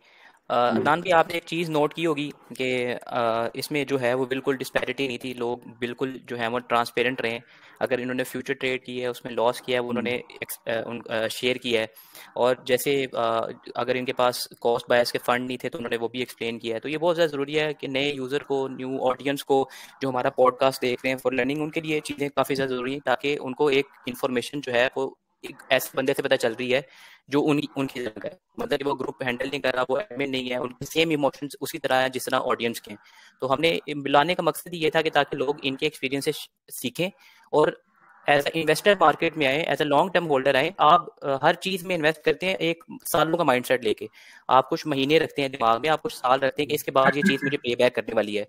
अदनान भी, आपने एक चीज़ नोट की होगी कि इसमें जो है वो बिल्कुल डिस्पैरिटी नहीं थी, लोग बिल्कुल जो है वो ट्रांसपेरेंट रहे। अगर इन्होंने फ्यूचर ट्रेड की है उसमें लॉस किया है वो उन्होंने शेयर किया है। और जैसे अगर इनके पास कॉस्ट बायस के फंड नहीं थे तो उन्होंने वो भी एक्सप्लेन किया है। तो ये बहुत ज़्यादा ज़रूरी है कि नए यूज़र को, न्यू ऑडियंस को जो हमारा पॉडकास्ट देख रहे हैं फॉर लर्निंग, उनके लिए चीज़ें काफ़ी ज़्यादा ज़रूरी है, ताकि उनको एक इन्फॉर्मेशन जो है वो एक ऐसे बंदे से पता चल रही है जो उनकी जगह है। मतलब वो ग्रुप हैंडल नहीं कर रहा, वो एडमिन नहीं है, उनके सेम इमोशंस उसी तरह है जिस तरह ऑडियंस के हैं। तो हमने बुलाने का मकसद ये था कि ताकि लोग इनके एक्सपीरियंस से सीखें और एज अ इन्वेस्टर मार्केट में आए, as a long term holder आए। आप हर चीज में इन्वेस्ट करते हैं एक सालों का माइंडसेट लेके। आप कुछ महीने रखते हैं दिमाग में, आप कुछ साल रखते हैं कि इसके बाद ये चीज मुझे पे बैक करने वाली है।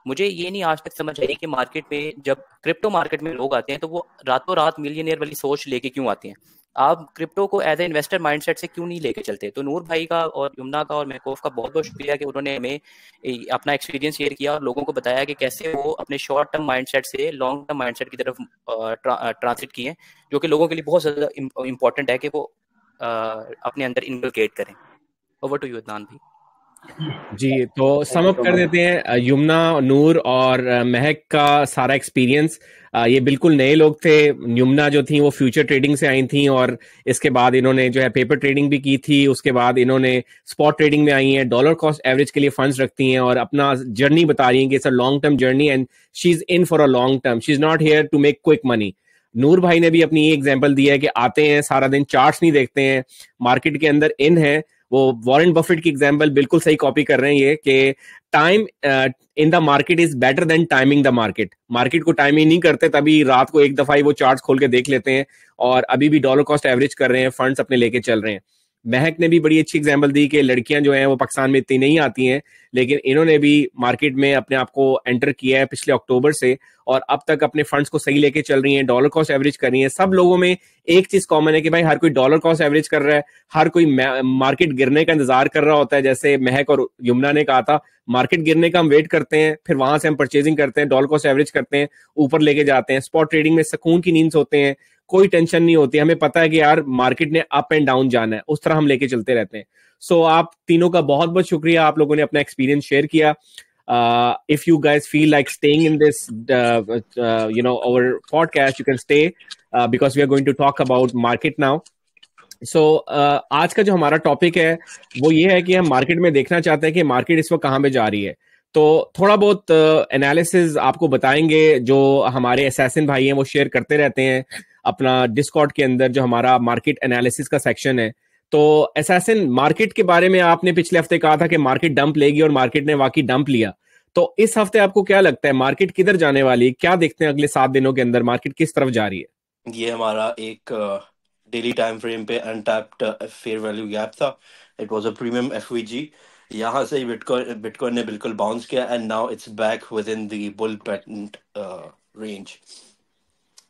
मुझे ये नहीं आज तक समझ आई कि मार्केट में जब क्रिप्टो मार्केट में लोग आते हैं तो वो रातों रात मिलियनियर वाली सोच लेके क्यों आते हैं। आप क्रिप्टो को एज ए इन्वेस्टर माइंडसेट से क्यों नहीं लेके चलते। तो नूर भाई का और यमुना का और महकूफ का बहुत बहुत शुक्रिया कि उन्होंने हमें अपना एक्सपीरियंस शेयर किया और लोगों को बताया कि कैसे वो अपने शॉर्ट टर्म माइंडसेट से लॉन्ग टर्म माइंडसेट की तरफ ट्रांसिट किए, जो कि लोगों के लिए बहुत ज़्यादा इंपॉर्टेंट है कि वो अपने अंदर इनकलकेट करें। ओवर टू यू अदनान भाई। जी, तो thank sum you up so कर मच। देते हैं। यमुना, नूर और महक का सारा एक्सपीरियंस, ये बिल्कुल नए लोग थे। यमुना जो थी वो फ्यूचर ट्रेडिंग से आई थी और इसके बाद इन्होंने जो है पेपर ट्रेडिंग भी की थी। उसके बाद इन्होंने स्पॉट ट्रेडिंग में आई हैं, डॉलर कॉस्ट एवरेज के लिए फंड्स रखती हैं और अपना जर्नी बता रही हैं कि it's a long term journey and she is in for a long term, she is not here to make quick money. Noor भाई ने भी अपनी ये एग्जाम्पल दिया है कि आते हैं, सारा दिन चार्ट्स नहीं देखते हैं, मार्केट के अंदर इन है। वो वॉरेन बफेट की एग्जांपल बिल्कुल सही कॉपी कर रहे हैं ये कि time in the market is better than timing the market. Market को टाइम ही नहीं करते, तभी रात को एक दफा ही वो चार्ट्स खोल के देख लेते हैं और अभी भी डॉलर कॉस्ट एवरेज कर रहे हैं, फंड्स अपने लेके चल रहे हैं। महक ने भी बड़ी अच्छी एग्जांपल दी कि लड़कियां जो हैं वो पाकिस्तान में इतनी नहीं आती हैं, लेकिन इन्होंने भी मार्केट में अपने आप को एंटर किया है पिछले अक्टूबर से और अब तक अपने फंड्स को सही लेके चल रही हैं, डॉलर कॉस्ट एवरेज कर रही हैं। सब लोगों में एक चीज कॉमन है कि भाई हर कोई डॉलर कॉस्ट एवरेज कर रहा है, हर कोई मार्केट गिरने का इंतजार कर रहा होता है। जैसे महक और यमुना ने कहा था, मार्केट गिरने का हम वेट करते हैं, फिर वहां से हम परचेजिंग करते हैं, डॉलर कॉस्ट एवरेज करते हैं, ऊपर लेके जाते हैं। स्पॉट ट्रेडिंग में सुकून की नींद सोते हैं, कोई टेंशन नहीं होती, हमें पता है कि यार मार्केट ने अप एंड डाउन जाना है, उस तरह हम लेके चलते रहते हैं। सो आप तीनों का बहुत बहुत शुक्रिया, आप लोगों ने अपना एक्सपीरियंस शेयर किया। If you guys feel like staying in this our podcast, you can stay because we are going to talk about market now. आज का जो हमारा टॉपिक है वो ये है कि हम मार्केट में देखना चाहते हैं कि मार्केट इस वक्त कहाँ पे जा रही है। तो थोड़ा बहुत एनालिसिस आपको बताएंगे, जो हमारे असैसिन भाई हैं वो शेयर करते रहते हैं अपना डिस्कॉर्ड के अंदर, जो हमारा मार्केट एनालिसिस का सेक्शन है। तो असैसिन, मार्केट के बारे में आपने पिछले हफ्ते कहा था कि मार्केट डंप लेगी और मार्केट ने वाकई डंप लिया। तो इस हफ्ते आपको क्या लगता है, मार्केट किधर जाने वाली है? क्या देखते हैं अगले 7 दिनों के अंदर मार्केट किस तरफ जा रही है? ये हमारा एक डेली टाइम फ्रेम पे अनटैप्ड फेयर वैल्यू गैप था। It was a premium FVG. यहाँ से बिटकॉइन ने बिल्कुल बाउंस किया and now it's back with in the bull pattern range.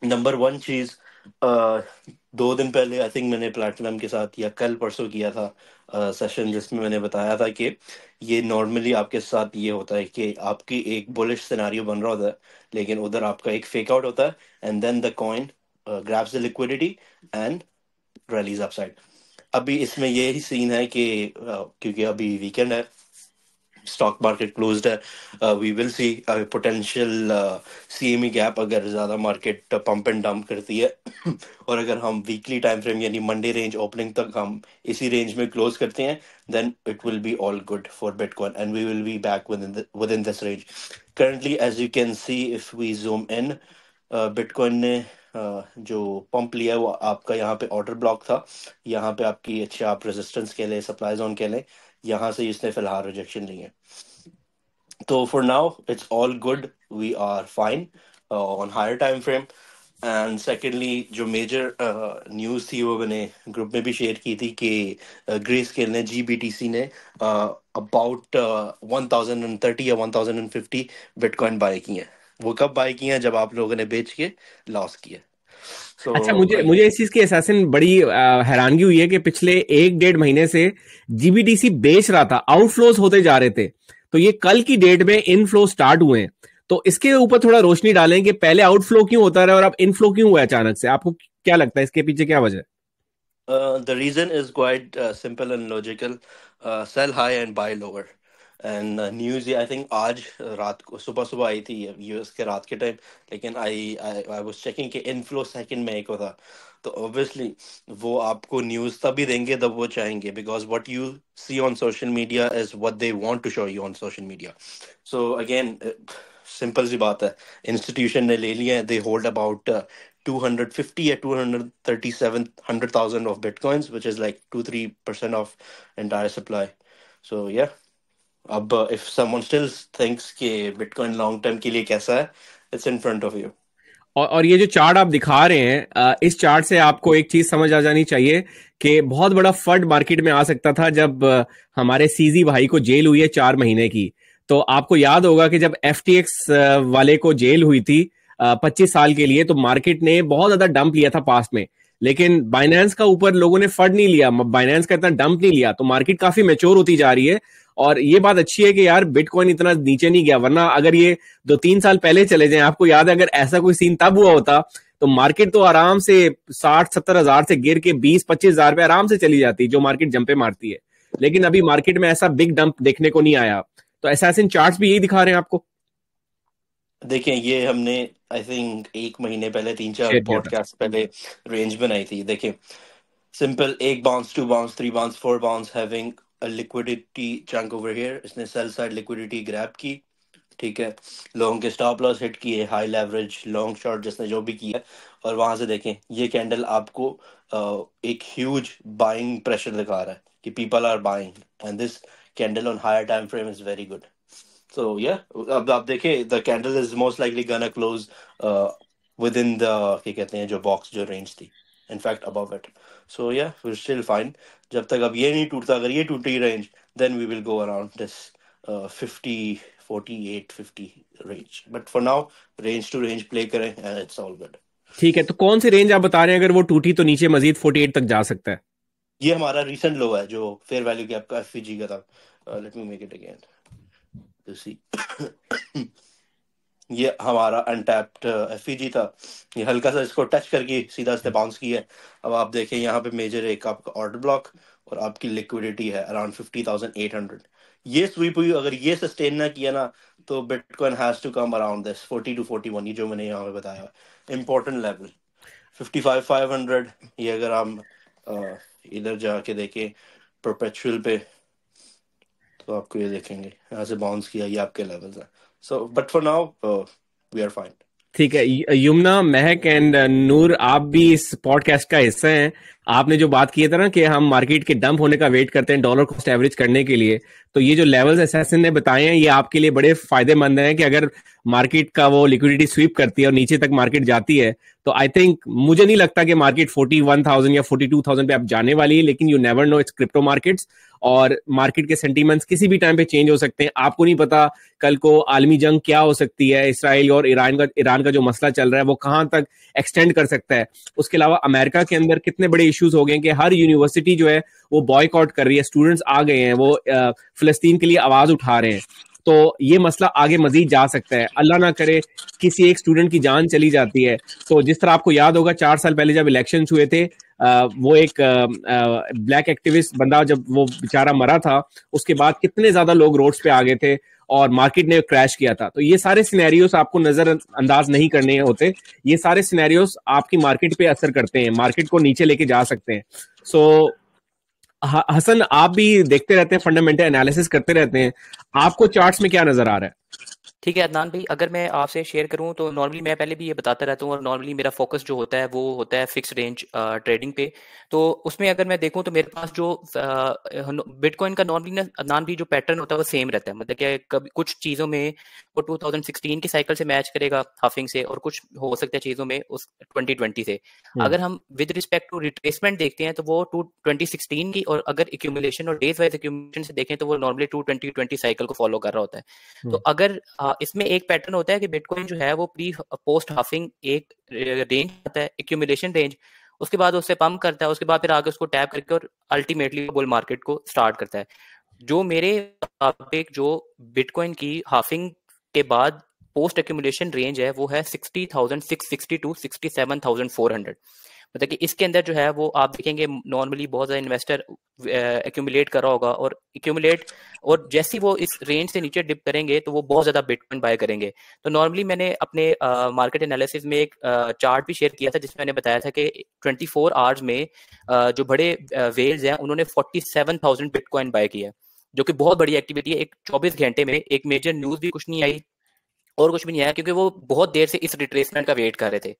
Number one चीज, 2 दिन पहले आई थिंक मैंने प्लैटिनम के साथ या कल परसों किया था सेशन, जिसमें मैंने बताया था कि ये नॉर्मली आपके साथ ये होता है कि आपकी एक बुलिश सिनेरियो बन रहा होता है, लेकिन उधर आपका एक फेक आउट होता है and then the coin grabs the liquidity and rallies upside। अभी इसमें यही सीन है कि क्योंकि अभी वीकेंड है, स्टॉक मार्केट क्लोज्ड है, we will see potential CME gap अगर ज्यादा मार्केट पंप एंड डंप करती है और अगर हम वीकली टाइम फ्रेम यानी मंडे रेंज ओपनिंग तक हम इसी रेंज में क्लोज करते हैं, then it will be all good for bitcoin and we will be back within this range. Currently as you can see if we zoom in, bitcoin ने जो pump लिया वो आपका यहाँ पे ऑर्डर ब्लॉक था, यहाँ पे आपकी अच्छा आप रेजिस्टेंस के लिए सप्लाई जोन के लिए, यहाँ से इसने फिलहाल रिजेक्शन ली है। तो for now it's all good, we are fine on higher time frame. And secondly जो मेजर न्यूज थी वो मैंने ग्रुप में भी शेयर की थी कि ग्रे स्केल ने GBTC ने अबाउट 1030 या 1050 बिटकॉइन बाय की है। वो कब बाय किए हैं? जब आप लोगों ने बेच के लॉस किया। अच्छा, मुझे इस चीज की असैसिन बड़ी हैरानगी हुई है कि पिछले 1-1.5 महीने से GBTC बेच रहा था, आउटफ्लोज होते जा रहे थे, तो ये कल की डेट में इनफ्लो स्टार्ट हुए हैं। तो इसके ऊपर थोड़ा रोशनी डालें कि पहले आउटफ्लो क्यों होता रहा और अब इनफ्लो क्यों हुआ अचानक से? आपको क्या लगता है इसके पीछे क्या वजह है? The reason is quite simple and logical. Sell high and buy lower. And news ये आई थिंक आज रात को सुबह आई थी यूएस के रात के टाइम, लेकिन आई वाज चेकिंग कि इनफ्लो सेकंड में एक होता, तो ऑब्वियसली वो आपको न्यूज तभी देंगे जब वो चाहेंगे, because what you see on social media is what they want to show you on social media. So again simple सी बात है, इंस्टीट्यूशन ने ले लिया है, दे होल्ड अबाउट 250 या 237,100,000 of bitcoins, which is like 2-3% of entire supply. So yeah, अब if someone still thinks कि बिटकॉइन लॉन्ग टर्म के लिए कैसा है, it's in front of you. और ये जो चार्ट आप दिखा रहे हैं, इस चार्ट से आपको एक चीज समझ आ जानी चाहिए कि बहुत बड़ा फंड मार्केट में आ सकता था जब हमारे सीजी भाई को जेल हुई है 4 महीने की। तो आपको याद होगा कि जब FTX वाले को जेल हुई थी 25 साल के लिए, तो मार्केट ने बहुत ज्यादा डंप लिया था पास्ट में, लेकिन बाइनेंस का ऊपर लोगों ने फंड नहीं लिया, बाइनेंस का इतना डंप नहीं लिया, तो मार्केट काफी मैच्योर होती जा रही है। और ये बात अच्छी है कि यार बिटकॉइन इतना नीचे नहीं गया, वरना अगर ये 2-3 साल पहले चले जाएं, आपको याद है अगर ऐसा कोई सीन तब हुआ होता तो मार्केट तो आराम से 60-70 हजार से गिर के 20-25 हजार पे आराम से चली जाती, जो मार्केट जंपे मारती है। लेकिन अभी मार्केट में ऐसा बिग डंप देखने को नहीं आया। तो असैसिन चार्ट्स भी यही दिखा रहे हैं आपको। देखें, ये हमने आई थिंक 1 महीने पहले 3-4 पॉडकास्ट पहले रेंज बनाई थी। देखें simple, 1 bounce, 2 bounce, 3 bounce, 4 bounce, having a liquidity chunk over here. इसने सेल साइड लिक्विडिटी ग्रैब की, ठीक है, लॉन्ग के स्टॉप लॉस हिट किए, हाई लेवरेज लॉन्ग शॉर्ट जिसने जो भी किया, और वहां से देखें ये कैंडल आपको एक ह्यूज बाइंग प्रेशर दिखा रहा है कि people are buying and this candle on higher time frame is very good. So yeah, अब आप देखें the candle is most likely gonna close within the क्या कहते हैं जो बॉक्स जो रेंज थी, in fact above it. So yeah, we're still fine. जब तक अब ये नहीं टूटता, अगर ये टूटी range, then we will go around this 50, 48, 50 range. But for now, range to range play करें and it's all good. ठीक है, तो कौन सी रेंज आप बता रहे हैं अगर वो टूटी तो नीचे मजीद 48 तक जा सकता है? ये हमारा रिसेंट लो है जो फेयर वैल्यू गैप का FVG का था। Let me make it again. To see. ये हमारा अनटैप्ड FVG था, ये हल्का सा इसको टच करके सीधा से बाउंस किया है। अब आप देखें यहाँ पे मेजर एक आपका ऑर्डर ब्लॉक और आपकी लिक्विडिटी है अराउंड 50,800। ये स्वीप हुई, अगर ये सस्टेन ना किया ना तो bitcoin has to come around this 40 to 41, ये जो मैंने यहाँ पे बताया इंपॉर्टेंट लेवल 55,500। ये अगर हम इधर जाके देखें परपेचुअल पे, तो आपको ये देखेंगे यहाँ से बाउंस किया, ये आपके लेवल्स हैं. So but for now we are fine. ठीक है, यमुना, महक एंड नूर, आप भी इस पॉडकास्ट का हिस्सा हैं. आपने जो बात की था ना कि हम मार्केट के डंप होने का वेट करते हैं डॉलर कॉस्ट एवरेज करने के लिए, तो ये जो लेवल्स एसेसन ने बताए हैं ये आपके लिए बड़े फायदेमंद हैं कि अगर मार्केट का वो लिक्विडिटी स्वीप करती है और नीचे तक मार्केट जाती है तो आई थिंक, मुझे नहीं लगता कि मार्केट 41,000 या 42,000 पे आप जाने वाली है, लेकिन you never know, it's crypto markets और मार्केट के सेंटीमेंट्स किसी भी टाइम पे चेंज हो सकते हैं. आपको नहीं पता कल को आलमी जंग क्या हो सकती है, इसराइल और ईरान का जो मसला चल रहा है वो कहां तक एक्सटेंड कर सकता है. उसके अलावा अमेरिका के अंदर कितने बड़े इश्यूज हो गए कि हर यूनिवर्सिटी जो है वो बॉयकॉट कर रही है, स्टूडेंट्स आ गए हैं, वो फिलिस्तीन के लिए आवाज उठा रहे हैं. तो ये मसला आगे मजीद जा सकता है. अल्लाह ना करे किसी एक स्टूडेंट की जान चली जाती है. तो जिस तरह आपको याद होगा 4 साल पहले जब इलेक्शन हुए थे, वो एक ब्लैक एक्टिविस्ट बंदा जब वो बेचारा मरा था, उसके बाद कितने ज्यादा लोग रोड्स पे आ गए थे और मार्केट ने क्रैश किया था. तो ये सारे सिनेरियोस आपको नजर अंदाज नहीं करने होते. ये सारे सिनेरियोस आपकी मार्केट पे असर करते हैं, मार्केट को नीचे लेके जा सकते हैं. सो हसन, आप भी देखते रहते हैं, फंडामेंटल एनालिसिस करते रहते हैं, आपको चार्ट्स में क्या नजर आ रहा है? ठीक है अदनान भाई, अगर मैं आपसे शेयर करूं तो नॉर्मली मैं पहले भी ये बताता रहता हूं और नॉर्मली मेरा फोकस जो होता है वो होता है फिक्स रेंज ट्रेडिंग पे. तो उसमें अगर मैं देखूं तो मेरे पास जो बिटकॉइन का नॉर्मली ना अदनान भी जो पैटर्न होता है वो सेम रहता है. मतलब क्या कभी कुछ चीज़ों में वो 2016 की साइकिल से मैच करेगा हाफिंग से, और कुछ हो सकता है चीज़ों में उस 2020 से. अगर हम विद रिस्पेक्ट टू रिट्रेसमेंट देखते हैं तो वो 2016 की, और अगर एक्यूमुलेशन और डेज वाइज एक्यूमुलेशन से देखें तो वो नॉर्मली 2020 साइकिल को फॉलो कर रहा होता है. तो अगर इसमें एक पैटर्न होता है कि बिटकॉइन जो है वो प्री पोस्ट हाफिंग एक रेंज आता है, एक्यूमुलेशन रेंज, उसके बाद उससे पंप करता है, उसके बाद फिर आगे उसको टैप करके और अल्टीमेटली बुल मार्केट को स्टार्ट करता है. जो मेरे मुताबिक जो बिटकॉइन की हाफिंग के बाद पोस्ट एक्यूमुलेशन रेंज है वो है 60,660 टू 67,400. मतलब कि इसके अंदर जो है वो आप देखेंगे नॉर्मली बहुत ज़्यादा इन्वेस्टर एक्यूमुलेट कर रहा होगा, और एक्यूमुलेट और जैसे वो इस रेंज से नीचे डिप करेंगे तो वो बहुत ज़्यादा बिटकॉइन बाय करेंगे. तो नॉर्मली मैंने अपने मार्केट एनालिसिस में एक चार्ट भी शेयर किया था जिसमें मैंने बताया था कि 24 आवर्स में जो बड़े वेल्स हैं उन्होंने 47,000 बिटकॉइन बाय किया, जो कि बहुत बड़ी एक्टिविटी है. एक 24 घंटे में एक मेजर न्यूज़ भी कुछ नहीं आई और कुछ भी नहीं आया, क्योंकि वो बहुत देर से इस रिट्रेसमेंट का वेट कर रहे थे.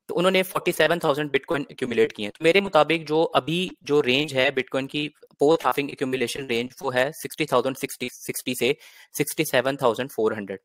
तो उन्होंने 47,000 बिटकॉइन एक्यूमुलेट किए. तो मेरे मुताबिक जो अभी जो रेंज है बिटकॉइन की पोस्ट हाफिंग एक्यूमुलेशन रेंज वो है 60,060 से 67,400.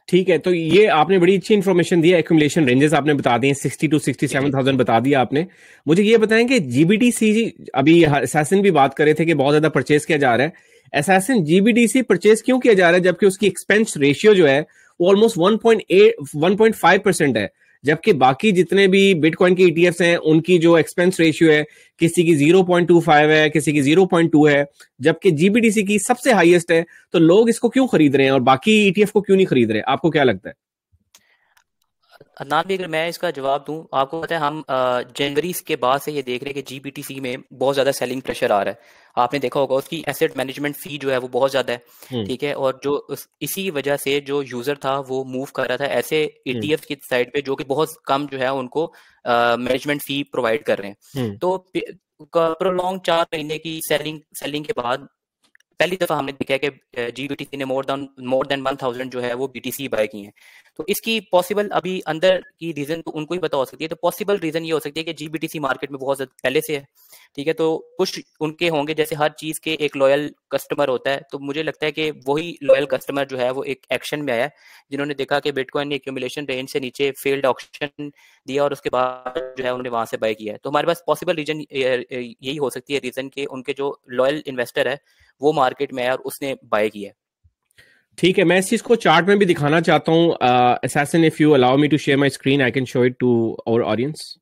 ठीक है, तो ये आपने बड़ी अच्छी इन्फॉर्मेशन दी है. एक्यूमुलेशन रेंजेस आपने बता दिए, 60 टू 67,000 बता दिया आपने. मुझे ये बताएं कि जीबीटीसी, अभी असैसिन भी बात कर रहे थे कि बहुत ज्यादा परचेस किया जा रहा है. असैसिन जीबीटीसी परचेस क्यों किया जा रहा है जबकि उसकी एक्सपेंस रेशियो जो है वो ऑलमोस्ट 1.5% है, जबकि बाकी जितने भी बिटकॉइन के ईटीएफ्स हैं उनकी जो एक्सपेंस रेशियो है किसी की 0.25 है, किसी की 0.2 है, जबकि जीबीटीसी की सबसे हाईएस्ट है. तो लोग इसको क्यों खरीद रहे हैं और बाकी ईटीएफ को क्यों नहीं खरीद रहे? आपको क्या लगता है? अदनान भी अगर मैं इसका जवाब दूं, आपको पता है हम जनवरी के बाद से ये देख रहे हैं कि जीबीटीसी में बहुत ज्यादा सेलिंग प्रेशर आ रहा है. आपने देखा होगा उसकी एसेट मैनेजमेंट फी जो है वो बहुत ज्यादा है. ठीक है, और जो इसी वजह से जो यूजर था वो मूव कर रहा था ऐसे ईटीएफ की साइड पे जो कि बहुत कम जो है उनको मैनेजमेंट फी प्रोवाइड कर रहे हैं. तो प्रोलॉन्ग 4 महीने की सेलिंग के बाद पहली दफा हमने देखा है कि जीबीटीसी ने मोर देन 1000 जो है वो बीटीसी बाय की हैं. तो इसकी पॉसिबल अभी अंदर की रीजन तो उनको ही पता हो सकती है. तो पॉसिबल रीजन ये हो सकती है कि जीबीटीसी मार्केट में बहुत ज्यादा पहले से है. ठीक है, तो कुछ उनके होंगे, जैसे हर चीज के एक लॉयल कस्टमर होता है. तो मुझे लगता है कि वही लॉयल कस्टमर जो है वो एक एक्शन में आया, जिन्होंने देखा कि बिटकॉइन ने एक्यूमुलेशन रेंज से नीचे फेल्ड ऑक्शन दिया और उसके बाद जो है उन्होंने वहां से बाय किया है. तो हमारे पास पॉसिबल रीजन यही हो सकती है, रीजन के उनके जो लॉयल इन्वेस्टर है वो मार्केट में है और उसने बाय किया. ठीक है, मैं इस चीज को चार्ट में भी दिखाना चाहता हूँ. Assassin, if you allow me to share my screen I can show it to our audience.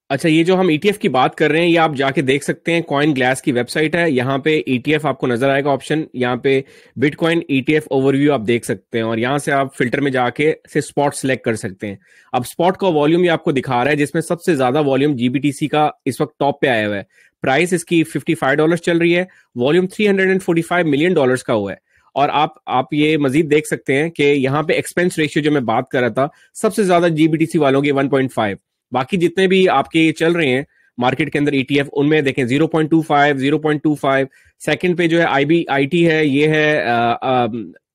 अच्छा, ये जो हम ईटीएफ की बात कर रहे हैं ये आप जाके देख सकते हैं. कॉइन ग्लास की वेबसाइट है, यहाँ पे ईटीएफ आपको नजर आएगा ऑप्शन. यहाँ पे बिटकॉइन ईटीएफ ओवरव्यू आप देख सकते हैं और यहाँ से आप फिल्टर में जाके से स्पॉट सेलेक्ट कर सकते हैं. अब स्पॉट का वॉल्यूम ये आपको दिखा रहा है जिसमें सबसे ज्यादा वॉल्यूम जीबीटीसी का इस वक्त टॉप पे आया हुआ है. प्राइस इसकी $55 चल रही है, वॉल्यूम $345 मिलियन का हुआ है. और आप ये मजीद देख सकते हैं कि यहाँ पे एक्सपेंस रेशियो जो मैं बात कर रहा था सबसे ज्यादा जीबीटीसी वालों की 1.5, बाकी जितने भी आपके चल रहे हैं मार्केट के अंदर ETF, उनमें देखें 0.25 सेकंड पे जो है IBIT है, ये है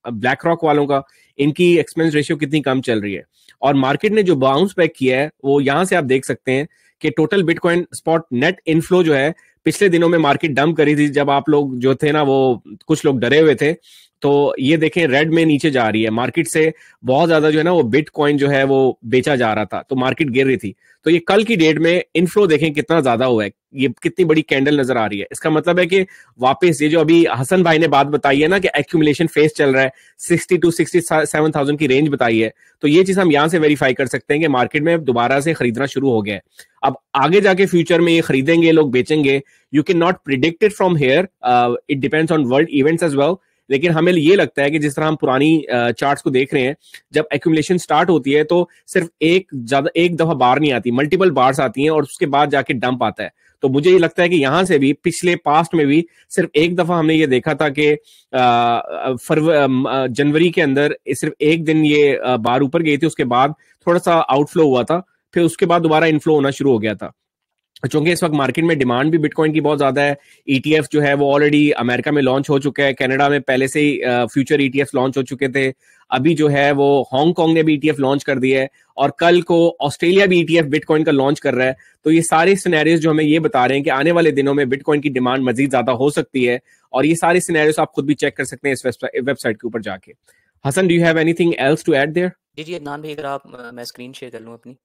ब्लैक रॉक वालों का, इनकी एक्सपेंस रेशियो कितनी कम चल रही है। और मार्केट ने जो बाउंस बैक किया है वो यहां से आप देख सकते हैं कि total bitcoin spot net inflow जो है, पिछले दिनों में मार्केट डंप करी थी, जब आप लोग जो थे ना वो कुछ लोग डरे हुए थे, तो ये देखें रेड में नीचे जा रही है मार्केट से बहुत ज्यादा जो है ना वो बिटकॉइन जो है वो बेचा जा रहा था, तो मार्केट गिर रही थी। तो ये कल की डेट में इनफ्लो देखें कितना ज्यादा हुआ है, ये कितनी बड़ी कैंडल नजर आ रही है। इसका मतलब है कि वापस ये जो अभी हसन भाई ने बात बताई है ना कि एक्यूमुलेशन फेज चल रहा है, 60 to 67,000 की रेंज बताई है, तो ये चीज हम यहां से वेरीफाई कर सकते हैं कि मार्केट में दोबारा से खरीदना शुरू हो गया है। अब आगे जाके फ्यूचर में ये खरीदेंगे लोग, बेचेंगे, you can not predict it from here, it depends on world events as well. लेकिन हमें ये लगता है कि जिस तरह हम पुरानी चार्ट्स को देख रहे हैं, जब एक्यूमुलेशन स्टार्ट होती है तो सिर्फ एक दफा बार नहीं आती, मल्टीपल बार्स आती हैं और उसके बाद जाके डंप आता है। तो मुझे ये लगता है कि यहां से भी पिछले पास्ट में भी सिर्फ एक दफा हमने ये देखा था कि जनवरी के अंदर सिर्फ एक दिन ये बार ऊपर गई थी, उसके बाद थोड़ा सा आउटफ्लो हुआ था, फिर उसके बाद दोबारा इनफ्लो होना शुरू हो गया था। चूंकि इस वक्त मार्केट में डिमांड भी बिटकॉइन की बहुत ज्यादा है, ETF जो है वो ऑलरेडी अमेरिका में लॉन्च हो चुका है, कनाडा में पहले से ही फ्यूचर ETF लॉन्च हो चुके थे, अभी जो है वो हांगकांग ने भी ETF लॉन्च कर दिया है, और कल को ऑस्ट्रेलिया भी ETF बिटकॉइन का लॉन्च कर रहा है। तो ये सारे सिनेरियोज जो हमें ये बता रहे हैं कि आने वाले दिनों में बिटकॉइन की डिमांड मजीद ज्यादा हो सकती है, और ये सारे सिनेरियोज आप खुद भी चेक कर सकते हैं इस वेबसाइट के ऊपर जाके। Hasan, do you have anything else to add there? जी अदनान भाई, अगर आप मैं स्क्रीन शेयर कर लूँ अपनी,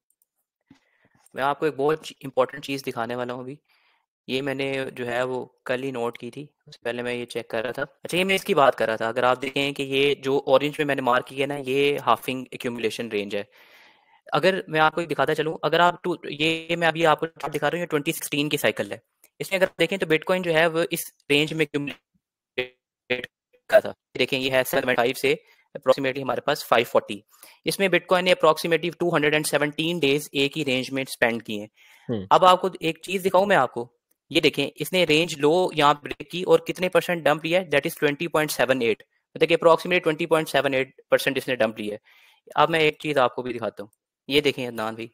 मैं आपको एक बहुत इंपॉर्टेंट चीज़ दिखाने वाला हूँ अभी। ये मैंने जो है वो कल ही नोट की थी, उससे पहले मैं ये चेक कर रहा था। अच्छा, ये मैं इसकी बात कर रहा था, अगर आप देखें कि ये जो ऑरेंज में मैंने मार्क किया ना, ये हाफिंग एक्यूमुलेशन रेंज है। अगर मैं आपको दिखाता चलूँ, अगर आप ये मैं अभी आपको दिखा रहा हूँ, ये 2016 की साइकिल है। इसमें अगर देखें तो बिटकॉइन जो है वो इस रेंज में एक्यूमुलेट का था। देखें ये है 7.5 से अप्रोक्सीमेटली हमारे पास 540। इसमें बिटकॉइन ने अप्रोक्सीमेटली 217 डेज एक ही रेंज में स्पेंड किए हैं। अब आपको एक चीज दिखाऊं मैं आपको, ये देखें इसने रेंज लो यहाँ ब्रेक की और कितने परसेंट डंप लिया है, दैट इज 20.78। तो देखिए अप्रोक्सीमेटली 20.78% इसने डंप लिया है। अब मैं एक चीज आपको भी दिखाता हूँ, ये देखें अदनान भाई,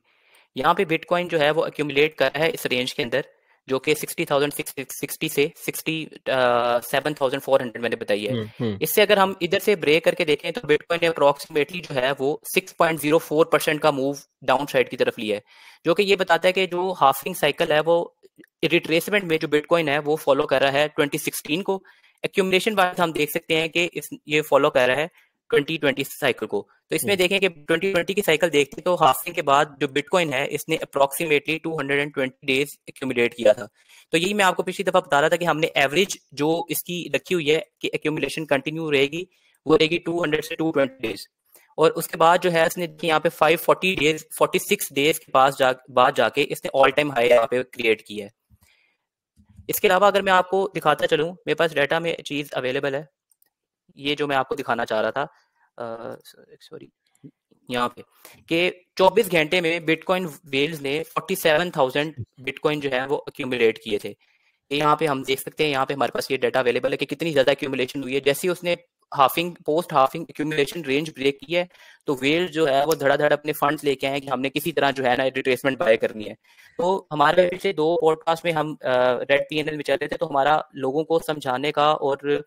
यहाँ पे बिटकॉइन जो है वो एक्यूमुलेट कर रहा है इस रेंज के अंदर, जो कि 60,660 से 67,400 मैंने बताई है। इससे अगर हम इधर से ब्रेक करके देखें तो बिटकॉइन ने अप्रोक्सीमेटली जो है वो 6.04% का मूव डाउन साइड की तरफ लिया है, जो कि ये बताता है कि जो हाफिंग साइकिल है वो रिट्रेसमेंट में जो बिटकॉइन है वो फॉलो कर रहा है 2016 को। एक्यूमुलेशन वाइज हम देख सकते हैं कि ये फॉलो कर रहा है 2020 साइकिल को। तो इसमें देखें कि 2020 की साइकिल देखते तो हाफिंग के बाद जो बिटकॉइन है इसने अप्रोक्सीमेटली 220 डेज एक्यूमुलेट किया था। तो यही मैं आपको पिछली दफा बता रहा था कि हमने एवरेज जो इसकी रखी हुई है कि एक्यूमुलेशन कंटिन्यू रहेगी, वो रहेगी 200 से 220 डेज। और उसके बाद जो है इसने यहाँ पे 540 डेज 46 डेज के पास बाद जाके इसने ऑल टाइम हाई यहाँ पे क्रिएट किया है। इसके अलावा अगर मैं आपको दिखाता चलूँ, मेरे पास डाटा में चीज अवेलेबल है, ये जो मैं आपको दिखाना चाह रहा था, सॉरी यहाँ पे, कि 24 घंटे में बिटकॉइन वेल्स ने 47,000 बिटकॉइन जो है वो अक्यूमुलेट किए थे। यहाँ पे हम देख सकते हैं, यहाँ पे हमारे पास ये डाटा अवेलेबल है कि कितनी ज्यादा अक्यूमुलेशन हुई है। जैसे उसने post halving accumulation range break की है, तो वेल जो है वो धड़ाधड़ अपने फंड्स लेके आए कि हमने किसी तरह जो है ना रिट्रेसमेंट बाय करनी है। तो हमारे पिछले 2 पॉडकास्ट में हम रेड PNL में चल रहे थे, तो हमारा लोगों को समझाने का और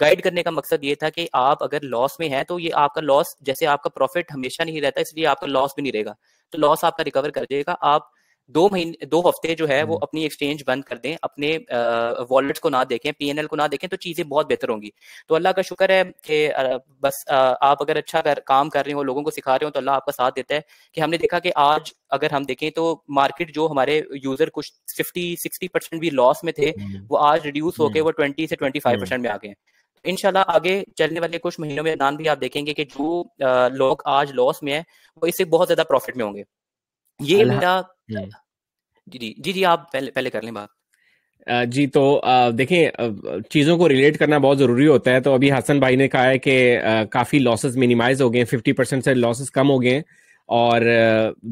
गाइड करने का मकसद ये था कि आप अगर लॉस में है तो ये आपका लॉस, जैसे आपका प्रॉफिट हमेशा नहीं रहता, इसलिए आपका लॉस भी नहीं रहेगा, तो लॉस आपका रिकवर कर देगा। आप 2 हफ्ते जो है वो अपनी एक्सचेंज बंद कर दें, अपने वॉलेट्स को ना देखें, PNL को ना देखें, तो चीजें बहुत बेहतर होंगी। तो अल्लाह का शुक्र है कि बस आप अगर अच्छा काम कर रहे हो, लोगों को सिखा रहे हो, तो अल्लाह आपका साथ देता है। कि हमने देखा कि आज अगर हम देखें तो मार्केट जो हमारे यूजर कुछ 50-60% भी लॉस में थे, वो आज रिड्यूस होकर वो 20 से 25% में आ गए हैं। इंशाल्लाह आगे चलने वाले कुछ महीनों में नाम भी आप देखेंगे कि जो लोग आज लॉस में है वो इससे बहुत ज्यादा प्रॉफिट में होंगे। ये मेरा जी आप पहले कर लें बात। जी तो देखें, चीज़ों को रिलेट करना बहुत ज़रूरी होता है। तो अभी हसन भाई ने कहा है कि काफ़ी लॉसेस मिनिमाइज हो गए, 50% से लॉसेस कम हो गए, और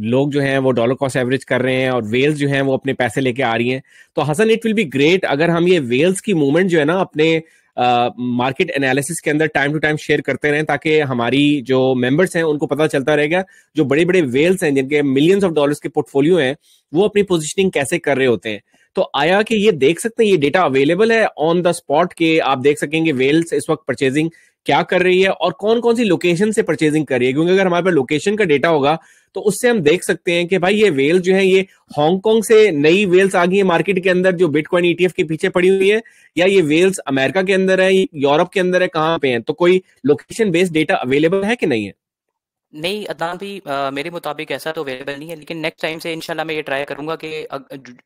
लोग जो हैं वो डॉलर कॉस्ट एवरेज कर रहे हैं, और वेल्स जो हैं वो अपने पैसे लेके आ रही हैं। तो Hassan, it will be great अगर हम ये वेल्स की मूवमेंट जो है ना अपने मार्केट एनालिसिस के अंदर टाइम टू टाइम शेयर करते रहें, ताकि हमारी जो मेंबर्स हैं उनको पता चलता रहेगा जो बड़े बड़े वेल्स हैं जिनके मिलियंस ऑफ डॉलर्स के पोर्टफोलियो हैं वो अपनी पोजीशनिंग कैसे कर रहे होते हैं। तो आया कि ये देख सकते हैं, ये डेटा अवेलेबल है ऑन द स्पॉट के आप देख सकेंगे वेल्स इस वक्त परचेजिंग क्या कर रही है और कौन कौन सी लोकेशन से परचेजिंग कर रही है, क्योंकि अगर हमारे पास लोकेशन का डेटा होगा तो उससे हम देख सकते हैं कि भाई ये वेल जो है ये हांगकांग से नई वेल्स आ गई है मार्केट के अंदर जो बिटकॉइन ईटीएफ के पीछे पड़ी हुई है, या ये वेल्स अमेरिका के अंदर है, यूरोप के अंदर है, कहाँ पे है। तो कोई लोकेशन बेस्ड डेटा अवेलेबल है कि नहीं है? नहीं अदनान भी मेरे मुताबिक ऐसा तो अवेलेबल नहीं है, लेकिन नेक्स्ट टाइम से इंशाल्लाह मैं ये ट्राई करूंगा कि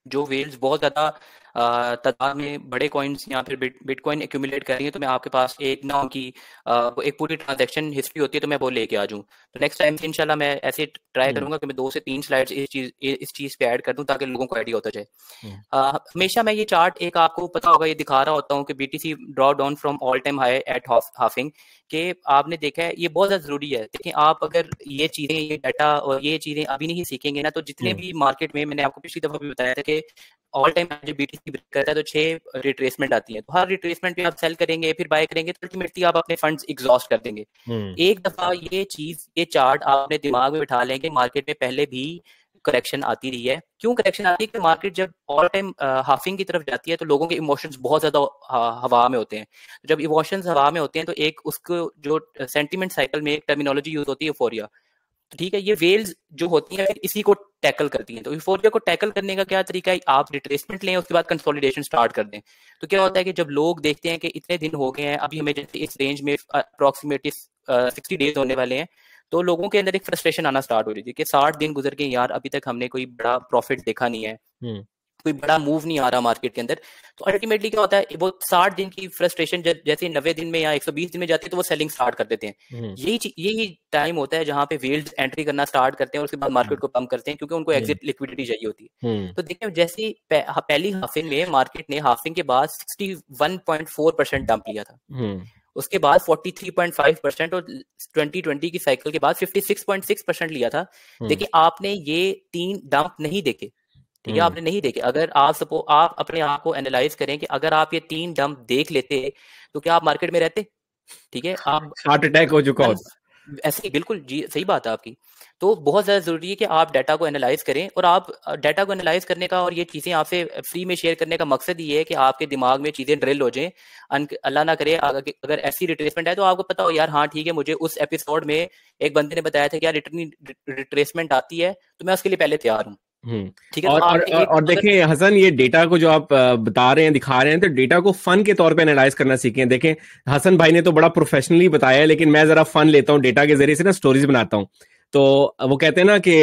जो वेल्स बहुत ज़्यादा तादाद में बड़े कॉइन्स या फिर बिटकॉइन एक्यूमुलेट कर रही है तो मैं आपके पास एक ना उनकी एक पूरी ट्रांजैक्शन हिस्ट्री होती है तो मैं वो लेके आ जाऊँ। तो नेक्स्ट टाइम से इंशाल्लाह मैं ऐसे ट्राई करूंगा कि मैं 2 से 3 स्लाइड्स इस चीज़ पे ऐड कर दूं ताकि लोगों को आइडिया होता जाए। हमेशा मैं ये चार्ट एक आपको पता होगा ये दिखा रहा होता हूँ कि BTC draw down from all time high at halving कि आपने देखा है ये बहुत ज्यादा जरूरी है। देखिए आप अगर ये चीजें ये डाटा और ये चीजें अभी नहीं सीखेंगे ना तो जितने भी मार्केट में मैंने आपको पिछली दफा भी बताया था कि ऑल टाइम जो BTC ब्रेक करता है तो 6 रिट्रेसमेंट आती है, तो हर रिट्रेसमेंट पे आप सेल करेंगे फिर बाय करेंगे तो अल्टीमेटली आप अपने फंड्स एग्जॉस्ट कर देंगे। एक दफा ये चीज ये चार्ट आप अपने दिमाग में बिठा लेंगे, मार्केट में पहले भी करेक्शन आती रही है। क्यों करेक्शन आती है कि मार्केट जब ऑल टाइम हाफिंग की तरफ जाती है तो लोगों के इमोशंस बहुत ज्यादा हवा में होते हैं। जब इमोशंस हवा में होते हैं तो एक उसको जो सेंटिमेंट साइकिल में एक टर्मिनोलॉजी यूज होती है यूफोरिया, तो ठीक है ये वेल्स जो होती हैं फिर इसी को टैकल करती हैं। तो यूफोरिया को टैकल करने का क्या तरीका है, आप रिट्रेसमेंट लें उसके बाद कंसोलिडेशन स्टार्ट कर दें। तो क्या होता है कि जब लोग देखते हैं कि इतने दिन हो गए हैं, अभी हमें जैसे इस रेंज में अप्रोक्सीमेटली 60 डेज होने वाले हैं, तो लोगों के अंदर एक फ्रस्ट्रेशन आना स्टार्ट हो रही थी कि 60 दिन गुजर गए यार अभी तक हमने कोई बड़ा प्रॉफिट देखा नहीं है, कोई बड़ा मूव नहीं आ रहा मार्केट के अंदर। तो अल्टीमेटली क्या होता है वो 60 दिन की फ्रस्ट्रेशन जैसे 90 दिन में या 120 दिन में जाती है तो वो सेलिंग स्टार्ट कर देते हैं। यही टाइम होता है जहां पे वेल्स एंट्री करना स्टार्ट करते हैं और उसके बाद मार्केट को पंप करते हैं क्योंकि उनको एग्जिट लिक्विडिटी चाहिए होती है। तो देखिए जैसे पहली हाफिंग में मार्केट ने हाफिंग के बाद 61.4% डंप लिया था, उसके बाद 43.5% और 2020 की साइकिल के बाद 56.6% लिया था। देखिए आपने ये 3 डंप नहीं देखे, ठीक है आपने नहीं देखे। अगर आप अपने आप को एनालाइज करें कि अगर आप ये 3 डंप देख लेते तो क्या आप मार्केट में रहते? ठीक है आप हार्ट अटैक हो चुका होता। ऐसे बिल्कुल जी सही बात है आपकी। तो बहुत ज्यादा जरूरी है कि आप डाटा को एनालाइज करें, और आप डाटा को एनालाइज करने का और ये चीजें आपसे फ्री में शेयर करने का मकसद ये है कि आपके दिमाग में चीजें ड्रिल हो जाएं। अल्लाह ना करे अगर ऐसी रिट्रेसमेंट है तो आपको पता हो यार हाँ ठीक है मुझे उस एपिसोड में एक बंदे ने बताया था कि यार रिट्रेसमेंट आती है तो मैं उसके लिए पहले तैयार हूँ। ठीक है। और देखिए हसन ये डेटा को जो आप बता रहे हैं दिखा रहे हैं तो डेटा को फन के तौर पे एनालाइज करना सीखें। देखें हसन भाई ने तो बड़ा प्रोफेशनली बताया है, लेकिन मैं जरा फन लेता हूँ, डेटा के जरिए से ना स्टोरीज बनाता हूँ। तो वो कहते हैं ना कि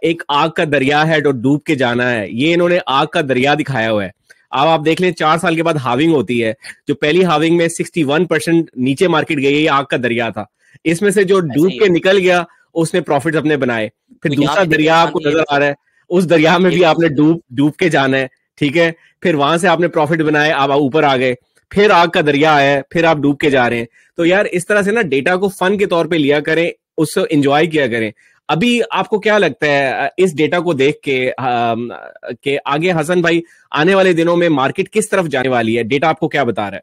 एक आग का दरिया है और डूब के जाना है, ये इन्होंने आग का दरिया दिखाया हुआ है। अब आप देख लें 4 साल के बाद हाविंग होती है, जो पहली हाविंग में 61% नीचे मार्केट गई, ये आग का दरिया था। इसमें से जो डूब के निकल गया उसने प्रॉफिट्स अपने बनाए। फिर दूसरा दरिया आपको नजर आ रहा है, उस दरिया में भी आपने डूब के जाना है, ठीक है। फिर वहां से आपने प्रॉफिट बनाए, आप ऊपर आ गए, फिर आग का दरिया आया, फिर आप डूब के जा रहे हैं। तो यार इस तरह से ना डेटा को फन के तौर पे लिया करें, उससे एंजॉय किया करें। अभी आपको क्या लगता है इस डेटा को देख के आगे हसन भाई आने वाले दिनों में मार्केट किस तरफ जाने वाली है? डेटा आपको क्या बता रहा है?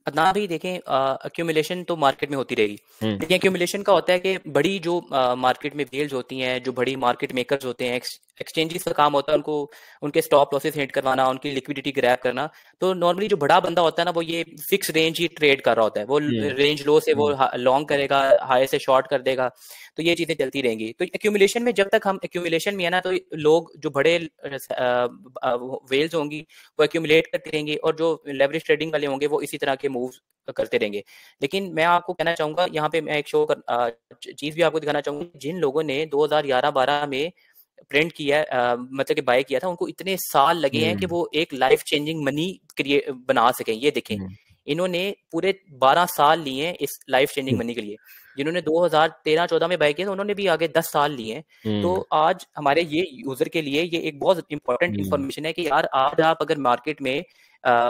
अदनान भाई देखें एक्यूमुलेशन तो मार्केट में होती रहेगी, लेकिन एक्यूमुलेशन का होता है कि बड़ी जो मार्केट में वेल्स होती हैं, जो बड़ी मार्केट मेकर्स होते हैं, एक्सचेंजेस का काम होता है उनको उनके स्टॉप लॉसेस हिट करवाना, उनकी लिक्विडिटी ग्रैब करना। तो नॉर्मली जो बड़ा बंदा होता है ना वो ये फिक्स रेंज ही ट्रेड कर रहा होता है, वो रेंज लो से वो लॉन्ग करेगा, हाई से शॉर्ट कर देगा, तो ये चीजें चलती रहेंगी। तो एक्यूमुलेशन में जब तक हम एक्यूमुलेशन में है ना तो लोग जो बड़े वेल्स होंगी वो एक्यूमुलेट करते रहेंगे और जो लेवरेज ट्रेडिंग वाले होंगे वो इसी तरह के मूव करते रहेंगे। लेकिन मैं आपको कहना चाहूंगा यहाँ पे मैं एक चीज भी आपको दिखाना चाहूंगा, जिन लोगों ने 2011-12 में प्रिंट किया मतलब कि बाय किया था उनको इतने साल लगे हैं कि वो एक लाइफ चेंजिंग मनी बना सकें। ये देखें इन्होंने पूरे 12 साल लिए हैं इस लाइफ चेंजिंग मनी के लिए। जिन्होंने 2013-14 में बाय किया था उन्होंने भी आगे 10 साल लिए हैं। तो आज हमारे ये यूजर के लिए ये एक बहुत इंपॉर्टेंट इंफॉर्मेशन है कि यार आज आप अगर मार्केट में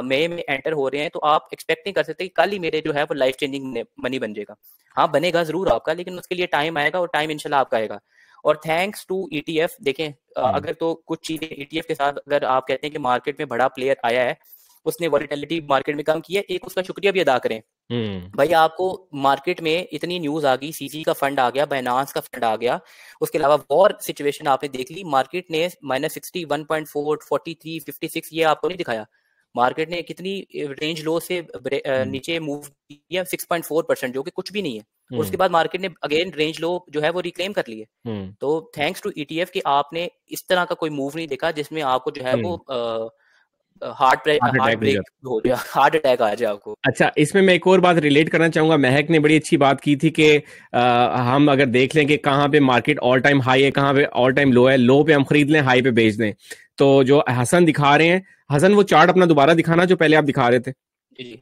मई में एंटर हो रहे हैं तो आप एक्सपेक्ट नहीं कर सकते कि कल ही मेरे जो है वो लाइफ चेंजिंग मनी बन जाएगा। हाँ बनेगा जरूर आपका, लेकिन उसके लिए टाइम आएगा और टाइम इंशाल्लाह आपका आएगा। और थैंक्स टू ETF देखें अगर तो कुछ चीजें ETF के साथ अगर आप कहते हैं कि मार्केट में बड़ा प्लेयर आया है उसने वॉलेटिलिटी मार्केट में कम की है, एक उसका शुक्रिया भी अदा करें। भाई आपको मार्केट में इतनी न्यूज आ गई, सीजी का फंड आ गया, बाइनांस का फंड आ गया, उसके अलावा वॉर सिचुएशन आपने देख ली, मार्केट ने -60, 1.4, 43, 56 ये आपको नहीं दिखाया। मार्केट ने कितनी रेंज लो से नीचे मूव किया 6.4%, जो कि कुछ भी नहीं है। और उसके बाद मार्केट ने अगेन रेंज लो जो है वो रिक्लेम कर लिए। तो थैंक्स टू ETF कि आपने इस तरह का कोई मूव नहीं देखा जिसमें आपको जो है वो हार्ट अटैक आ जाए आपको। अच्छा, इसमें मैं एक और बात रिलेट करना चाहूंगा। महक ने बड़ी अच्छी बात की थी कि हम अगर देख लें कि कहाँ पे मार्केट ऑल टाइम हाई है, कहाँ पे ऑल टाइम लो है, लो पे हम खरीद लें, हाई पे बेच दें। तो जो हसन दिखा रहे हैं, हसन वो चार्ट अपना दोबारा दिखाना जो पहले आप दिखा रहे थे। जी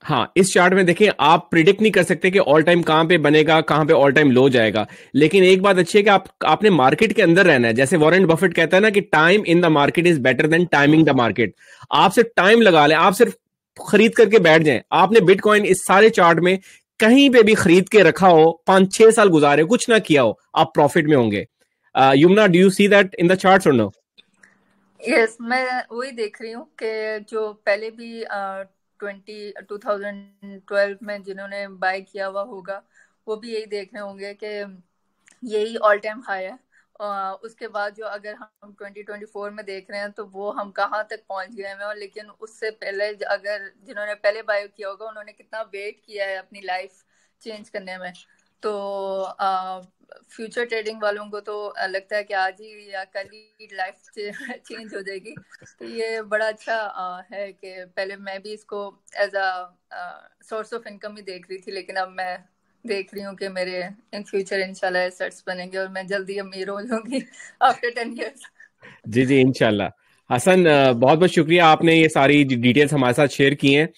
हाँ, इस चार्ट में देखें, आप प्रिडिक्ट नहीं कर सकते कि ऑल टाइम कहां पे बनेगा, कहां पे ऑल टाइम लो जाएगा। लेकिन एक बात अच्छी है कि आपने मार्केट के अंदर रहना है। जैसे वॉरेन बफेट कहता है ना कि time in the market is better than timing the market. आप सिर्फ टाइम लगा लें, आप सिर्फ खरीद करके बैठ जाएं। आपने बिटकॉइन इस सारे चार्ट में कहीं पे भी खरीद के रखा हो, 5-6 साल गुजारे, कुछ ना किया हो, आप प्रॉफिट में होंगे। Yumna, do you see that in the charts or no? Yes, मैं वही देख रही हूँ कि जो पहले भी 2012 में जिन्होंने बाय किया हुआ होगा वो भी यही देख रहे होंगे कि यही ऑल टाइम हाई है। उसके बाद जो अगर हम 2024 में देख रहे हैं तो वो हम कहाँ तक पहुंच गए हैं। और लेकिन उससे पहले अगर जिन्होंने पहले बाय किया होगा उन्होंने कितना वेट किया है अपनी लाइफ चेंज करने में। तो फ्यूचर ट्रेडिंग वालों को तो लगता है कि आज ही या कल ही लाइफ चेंज हो जाएगी। तो ये बड़ा अच्छा है कि पहले मैं भी इसको as a source of income ही देख रही थी, लेकिन अब मैं देख रही हूँ कि मेरे इन फ्यूचर इंशाल्लाह एसेट्स बनेंगे और मैं जल्दी अमीर हो जाऊंगी आफ्टर 10 years। जी जी, इंशाल्लाह। हसन, बहुत बहुत शुक्रिया, आपने ये सारी डिटेल्स हमारे साथ शेयर की हैं।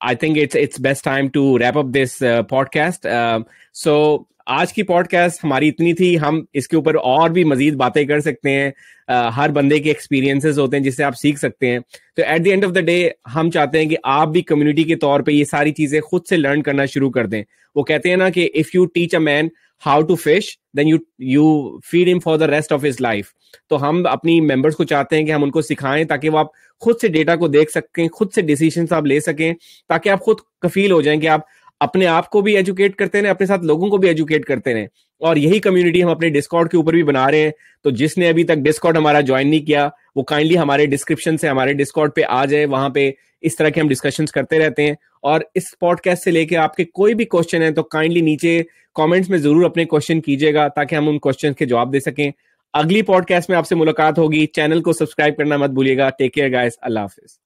I think it's best time to wrap up this podcast. So आज की पॉडकास्ट हमारी इतनी थी। हम इसके ऊपर और भी मजीद बातें कर सकते हैं। हर बंदे के एक्सपीरियंसेस होते हैं जिससे आप सीख सकते हैं। तो at the end of the day हम चाहते हैं कि आप भी कम्युनिटी के तौर पे ये सारी चीजें खुद से लर्न करना शुरू कर दें। वो कहते हैं ना कि if you teach a man how to fish then you feed him for the rest of his life. तो हम अपनी मेंबर्स को चाहते हैं कि हम उनको सिखाएं ताकि वो आप खुद से डेटा को देख सकें, खुद से डिसीजंस आप ले सकें, ताकि आप खुद कफील हो जाएं कि आप अपने आप को भी एजुकेट करते रहें, अपने साथ लोगों को भी एजुकेट करते रहें। और यही कम्युनिटी हम अपने डिस्कॉर्ड के ऊपर भी बना रहे हैं। तो जिसने अभी तक डिस्कॉर्ड हमारा ज्वाइन नहीं किया वो काइंडली हमारे डिस्क्रिप्शन से हमारे डिस्कॉर्ड पे आ जाए। वहां पे इस तरह के हम डिस्कशंस करते रहते हैं। और इस पॉडकास्ट से लेके आपके कोई भी क्वेश्चन है तो काइंडली नीचे कमेंट्स में जरूर अपने क्वेश्चन कीजिएगा ताकि हम उन क्वेश्चन के जवाब दे सकें। अगली पॉडकास्ट में आपसे मुलाकात होगी। चैनल को सब्सक्राइब करना मत भूलिएगा। टेक केयर गाइस, अल्लाह हाफिज।